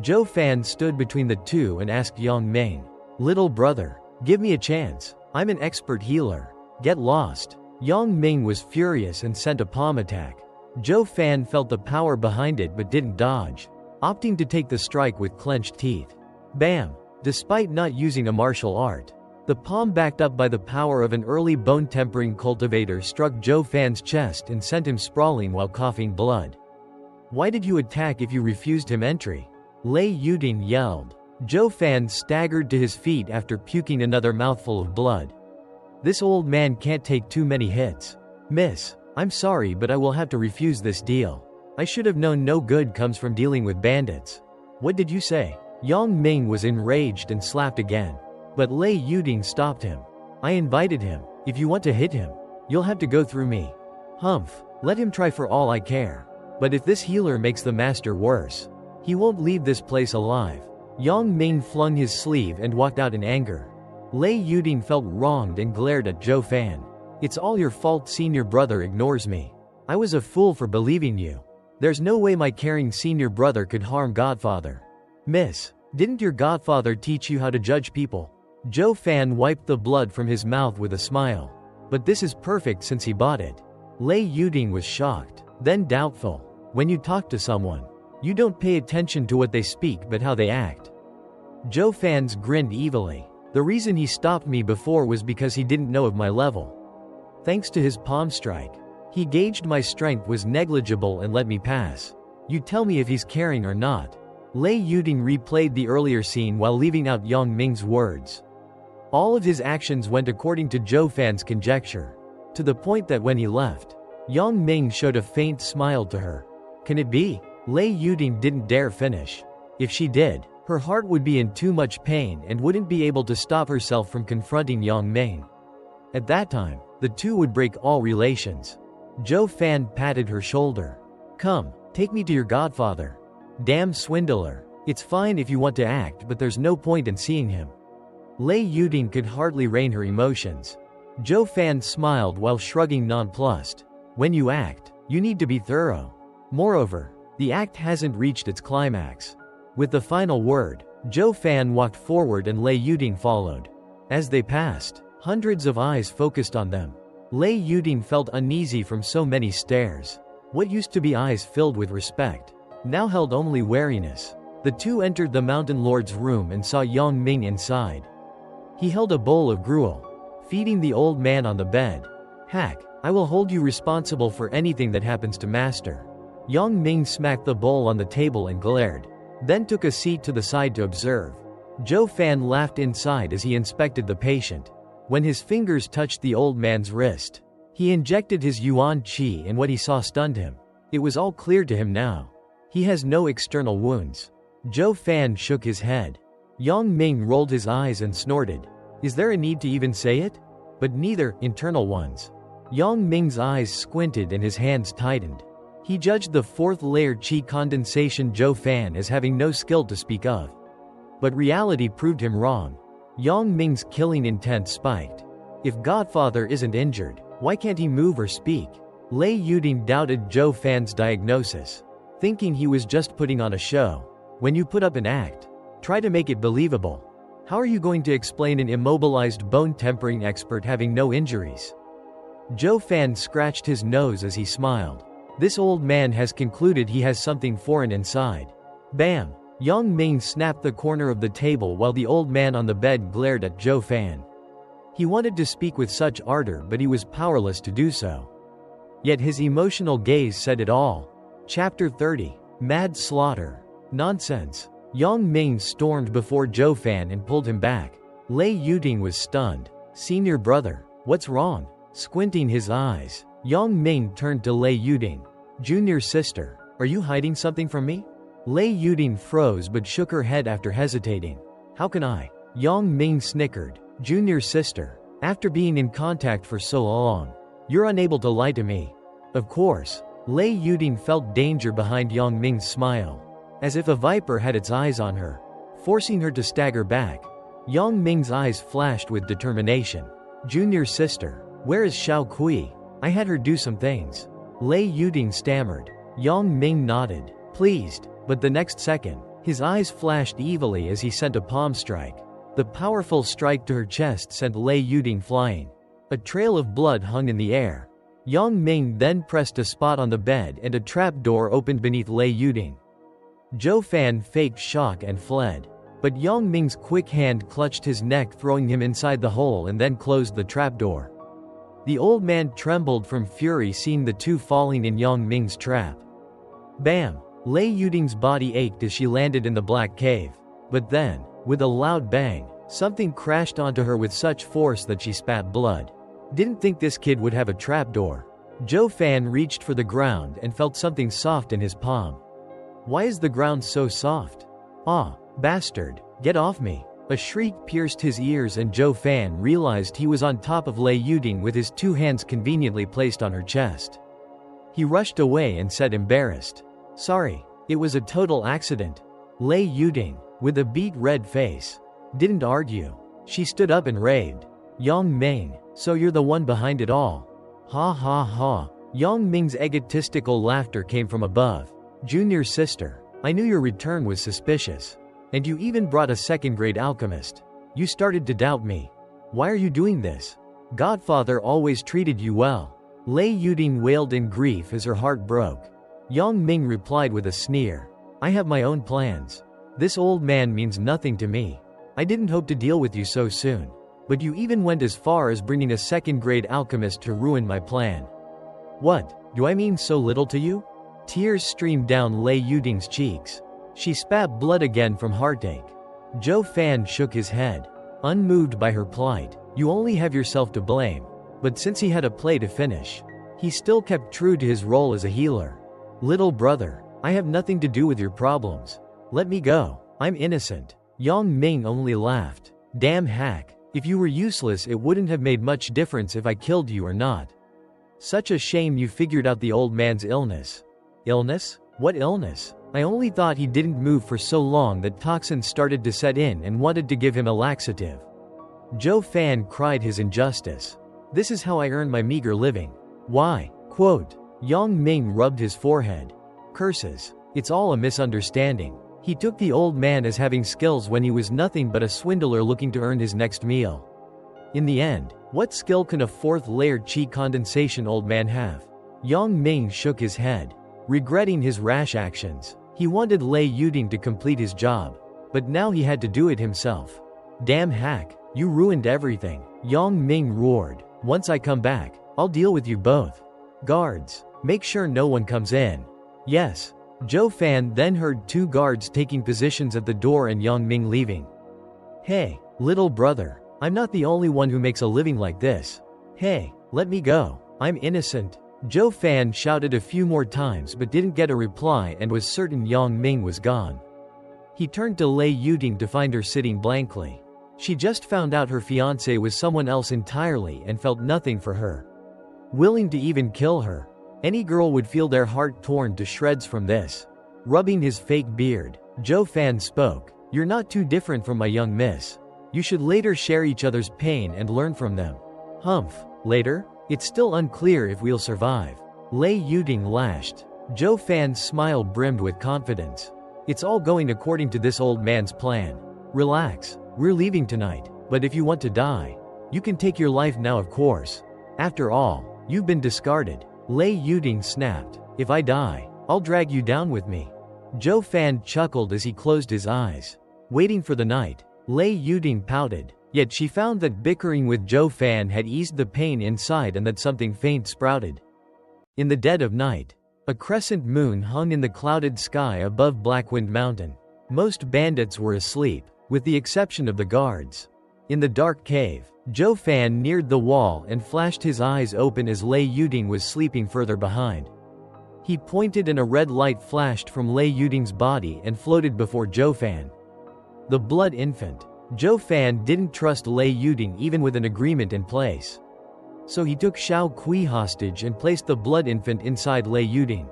Zhuo Fan stood between the two and asked Yang Ming, little brother, give me a chance. I'm an expert healer. Get lost. Yang Ming was furious and sent a palm attack. Zhuo Fan felt the power behind it but didn't dodge, opting to take the strike with clenched teeth. Bam! Despite not using a martial art, the palm backed up by the power of an early bone-tempering cultivator struck Zhuo Fan's chest and sent him sprawling while coughing blood. Why did you attack if you refused him entry? Lei Yuding yelled. Zhuo Fan staggered to his feet after puking another mouthful of blood. This old man can't take too many hits. Miss, I'm sorry, but I will have to refuse this deal. I should have known no good comes from dealing with bandits. What did you say? Yang Ming was enraged and slapped again. But Lei Yuding stopped him. I invited him. If you want to hit him, you'll have to go through me. Humph, let him try for all I care. But if this healer makes the master worse, he won't leave this place alive. Yang Ming flung his sleeve and walked out in anger. Lei Yuding felt wronged and glared at Zhuo Fan. It's all your fault, senior brother ignores me. I was a fool for believing you. There's no way my caring senior brother could harm Godfather. Miss, didn't your Godfather teach you how to judge people? Zhuo Fan wiped the blood from his mouth with a smile. But this is perfect since he bought it. Lei Yuding was shocked, then doubtful. When you talk to someone, you don't pay attention to what they speak but how they act. Zhuo Fan grinned evilly. The reason he stopped me before was because he didn't know of my level. Thanks to his palm strike, he gauged my strength was negligible and let me pass. You tell me if he's caring or not. Lei Yuding replayed the earlier scene while leaving out Yang Ming's words. All of his actions went according to Zhuo Fan's conjecture, to the point that when he left, Yang Ming showed a faint smile to her. Can it be? Lei Yuding didn't dare finish. If she did, her heart would be in too much pain and wouldn't be able to stop herself from confronting Yang Ming. At that time, the two would break all relations. Zhuo Fan patted her shoulder. Come, take me to your Godfather. Damn swindler. It's fine if you want to act, but there's no point in seeing him. Lei Yuding could hardly rein her emotions. Zhuo Fan smiled while shrugging nonplussed. When you act, you need to be thorough. Moreover, the act hasn't reached its climax. With the final word, Zhuo Fan walked forward and Lei Yuding followed. As they passed, hundreds of eyes focused on them. Lei Yuding felt uneasy from so many stares. What used to be eyes filled with respect, now held only wariness. The two entered the Mountain Lord's room and saw Yang Ming inside. He held a bowl of gruel, feeding the old man on the bed. Hack, I will hold you responsible for anything that happens to Master. Yang Ming smacked the bowl on the table and glared, then took a seat to the side to observe. Zhuo Fan laughed inside as he inspected the patient. When his fingers touched the old man's wrist, he injected his yuan qi and what he saw stunned him. It was all clear to him now. He has no external wounds. Zhuo Fan shook his head. Yang Ming rolled his eyes and snorted. Is there a need to even say it? But neither, internal ones. Yang Ming's eyes squinted and his hands tightened. He judged the fourth layer qi condensation Zhuo Fan as having no skill to speak of. But reality proved him wrong. Yang Ming's killing intent spiked. If Godfather isn't injured, why can't he move or speak? Lei Yuding doubted Zhuo Fan's diagnosis, thinking he was just putting on a show. When you put up an act, try to make it believable. How are you going to explain an immobilized bone-tempering expert having no injuries? Zhuo Fan scratched his nose as he smiled. This old man has concluded he has something foreign inside. Bam! Yang Ming snapped the corner of the table while the old man on the bed glared at Zhuo Fan. He wanted to speak with such ardor, but he was powerless to do so. Yet his emotional gaze said it all. Chapter 30. Mad Slaughter. Nonsense. Yang Ming stormed before Zhuo Fan and pulled him back. Lei Yuding was stunned. Senior brother, what's wrong? Squinting his eyes, Yang Ming turned to Lei Yuding. Junior sister, are you hiding something from me? Lei Yuding froze but shook her head after hesitating. How can I? Yang Ming snickered. Junior sister, after being in contact for so long, you're unable to lie to me. Of course. Lei Yuding felt danger behind Yang Ming's smile, as if a viper had its eyes on her, forcing her to stagger back. Yang Ming's eyes flashed with determination. Junior sister, where is Xiao Kui? I had her do some things. Lei Yuding stammered. Yang Ming nodded, pleased, but the next second, his eyes flashed evilly as he sent a palm strike. The powerful strike to her chest sent Lei Yuding flying. A trail of blood hung in the air. Yang Ming then pressed a spot on the bed and a trap door opened beneath Lei Yuding. Zhuo Fan faked shock and fled, but Yang Ming's quick hand clutched his neck, throwing him inside the hole and then closed the trapdoor. The old man trembled from fury seeing the two falling in Yang Ming's trap. Bam! Lei Yuding's body ached as she landed in the black cave. But then, with a loud bang, something crashed onto her with such force that she spat blood. Didn't think this kid would have a trapdoor. Zhuo Fan reached for the ground and felt something soft in his palm. Why is the ground so soft? Ah, bastard, get off me. A shriek pierced his ears and Zhuo Fan realized he was on top of Lei Yuding with his two hands conveniently placed on her chest. He rushed away and said embarrassed, sorry, it was a total accident. Lei Yuding, with a beet red face, didn't argue. She stood up and raved. Yang Ming, so you're the one behind it all. Ha ha ha. Yang Ming's egotistical laughter came from above. Junior sister, I knew your return was suspicious. And you even brought a second-grade alchemist. You started to doubt me. Why are you doing this? Godfather always treated you well. Lei Yuding wailed in grief as her heart broke. Yang Ming replied with a sneer. I have my own plans. This old man means nothing to me. I didn't hope to deal with you so soon. But you even went as far as bringing a second-grade alchemist to ruin my plan. What, do I mean so little to you? Tears streamed down Lei Yuding's cheeks. She spat blood again from heartache. Zhuo Fan shook his head, unmoved by her plight. You only have yourself to blame. But since he had a play to finish, he still kept true to his role as a healer. Little brother, I have nothing to do with your problems. Let me go. I'm innocent. Yang Ming only laughed. Damn hack. If you were useless, it wouldn't have made much difference if I killed you or not. Such a shame you figured out the old man's illness. Illness? What illness? I only thought he didn't move for so long that toxins started to set in and wanted to give him a laxative. Zhuo Fan cried his injustice. This is how I earn my meager living. Why? Quote. Yang Ming rubbed his forehead. Curses. It's all a misunderstanding. He took the old man as having skills when he was nothing but a swindler looking to earn his next meal. In the end, what skill can a fourth-layer qi condensation old man have? Yang Ming shook his head, regretting his rash actions. He wanted Lei Yuding to complete his job, but now he had to do it himself. Damn hack, you ruined everything. Yang Ming roared. Once I come back, I'll deal with you both. Guards, make sure no one comes in. Yes. Zhuo Fan then heard two guards taking positions at the door and Yang Ming leaving. Hey, little brother, I'm not the only one who makes a living like this. Hey, let me go. I'm innocent. Zhuo Fan shouted a few more times but didn't get a reply and was certain Yang Ming was gone. He turned to Lei Yuding to find her sitting blankly. She just found out her fiancé was someone else entirely and felt nothing for her. Willing to even kill her. Any girl would feel their heart torn to shreds from this. Rubbing his fake beard, Zhuo Fan spoke. You're not too different from my young miss. You should later share each other's pain and learn from them. Humph. Later? It's still unclear if we'll survive. Lei Yuding lashed. Zhuo Fan's smile brimmed with confidence. It's all going according to this old man's plan. Relax, we're leaving tonight, but if you want to die, you can take your life now, of course. After all, you've been discarded. Lei Yuding snapped. If I die, I'll drag you down with me. Zhuo Fan chuckled as he closed his eyes. Waiting for the night, Lei Yuding pouted, yet she found that bickering with Zhuo Fan had eased the pain inside and that something faint sprouted. In the dead of night, a crescent moon hung in the clouded sky above Blackwind Mountain. Most bandits were asleep, with the exception of the guards. In the dark cave, Zhuo Fan neared the wall and flashed his eyes open as Lei Yuding was sleeping further behind. He pointed and a red light flashed from Lei Yuding's body and floated before Zhuo Fan. The blood infant. Zhuo Fan didn't trust Lei Yuding even with an agreement in place. So he took Xiao Kui hostage and placed the blood infant inside Lei Yuding.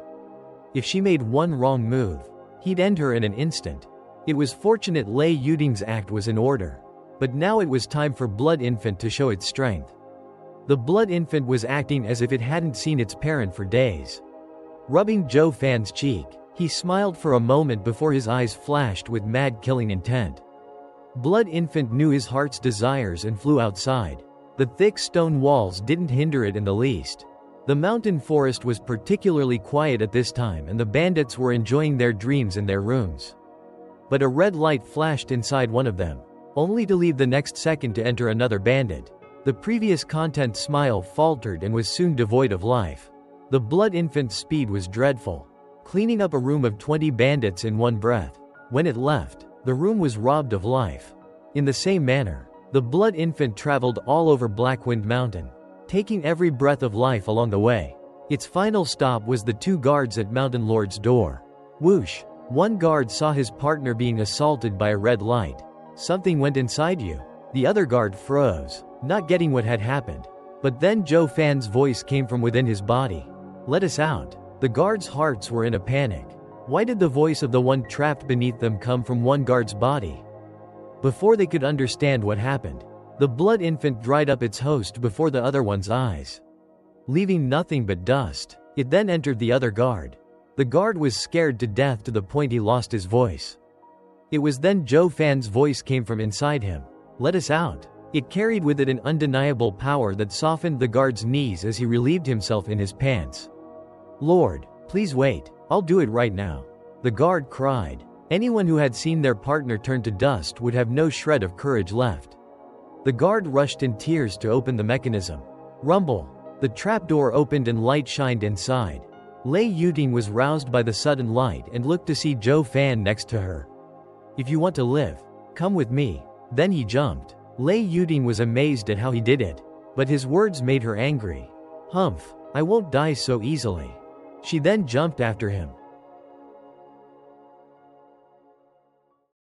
If she made one wrong move, he'd end her in an instant. It was fortunate Lei Yuding's act was in order. But now it was time for blood infant to show its strength. The blood infant was acting as if it hadn't seen its parent for days. Rubbing Zhuo Fan's cheek, he smiled for a moment before his eyes flashed with mad killing intent. Blood infant knew his heart's desires and flew outside. The thick stone walls didn't hinder it in the least. The mountain forest was particularly quiet at this time and the bandits were enjoying their dreams in their rooms. But a red light flashed inside one of them, only to leave the next second to enter another bandit. The previous content's smile faltered and was soon devoid of life. The blood infant's speed was dreadful, cleaning up a room of 20 bandits in one breath. When it left, the room was robbed of life. In the same manner, the blood infant traveled all over Blackwind Mountain, taking every breath of life along the way. Its final stop was the 2 guards at Mountain Lord's door. Whoosh! One guard saw his partner being assaulted by a red light. Something went inside you. The other guard froze, not getting what had happened. But then Zhuo Fan's voice came from within his body. Let us out. The guards' hearts were in a panic. Why did the voice of the one trapped beneath them come from one guard's body? Before they could understand what happened, the blood infant dried up its host before the other one's eyes, leaving nothing but dust. It then entered the other guard. The guard was scared to death to the point he lost his voice. It was then Zhuo Fan's voice came from inside him. Let us out. It carried with it an undeniable power that softened the guard's knees as he relieved himself in his pants. Lord, please wait. I'll do it right now. The guard cried. Anyone who had seen their partner turn to dust would have no shred of courage left. The guard rushed in tears to open the mechanism. Rumble. The trapdoor opened and light shined inside. Lei Yuding was roused by the sudden light and looked to see Zhuo Fan next to her. If you want to live, come with me. Then he jumped. Lei Yuding was amazed at how he did it, but his words made her angry. Humph, I won't die so easily. She then jumped after him.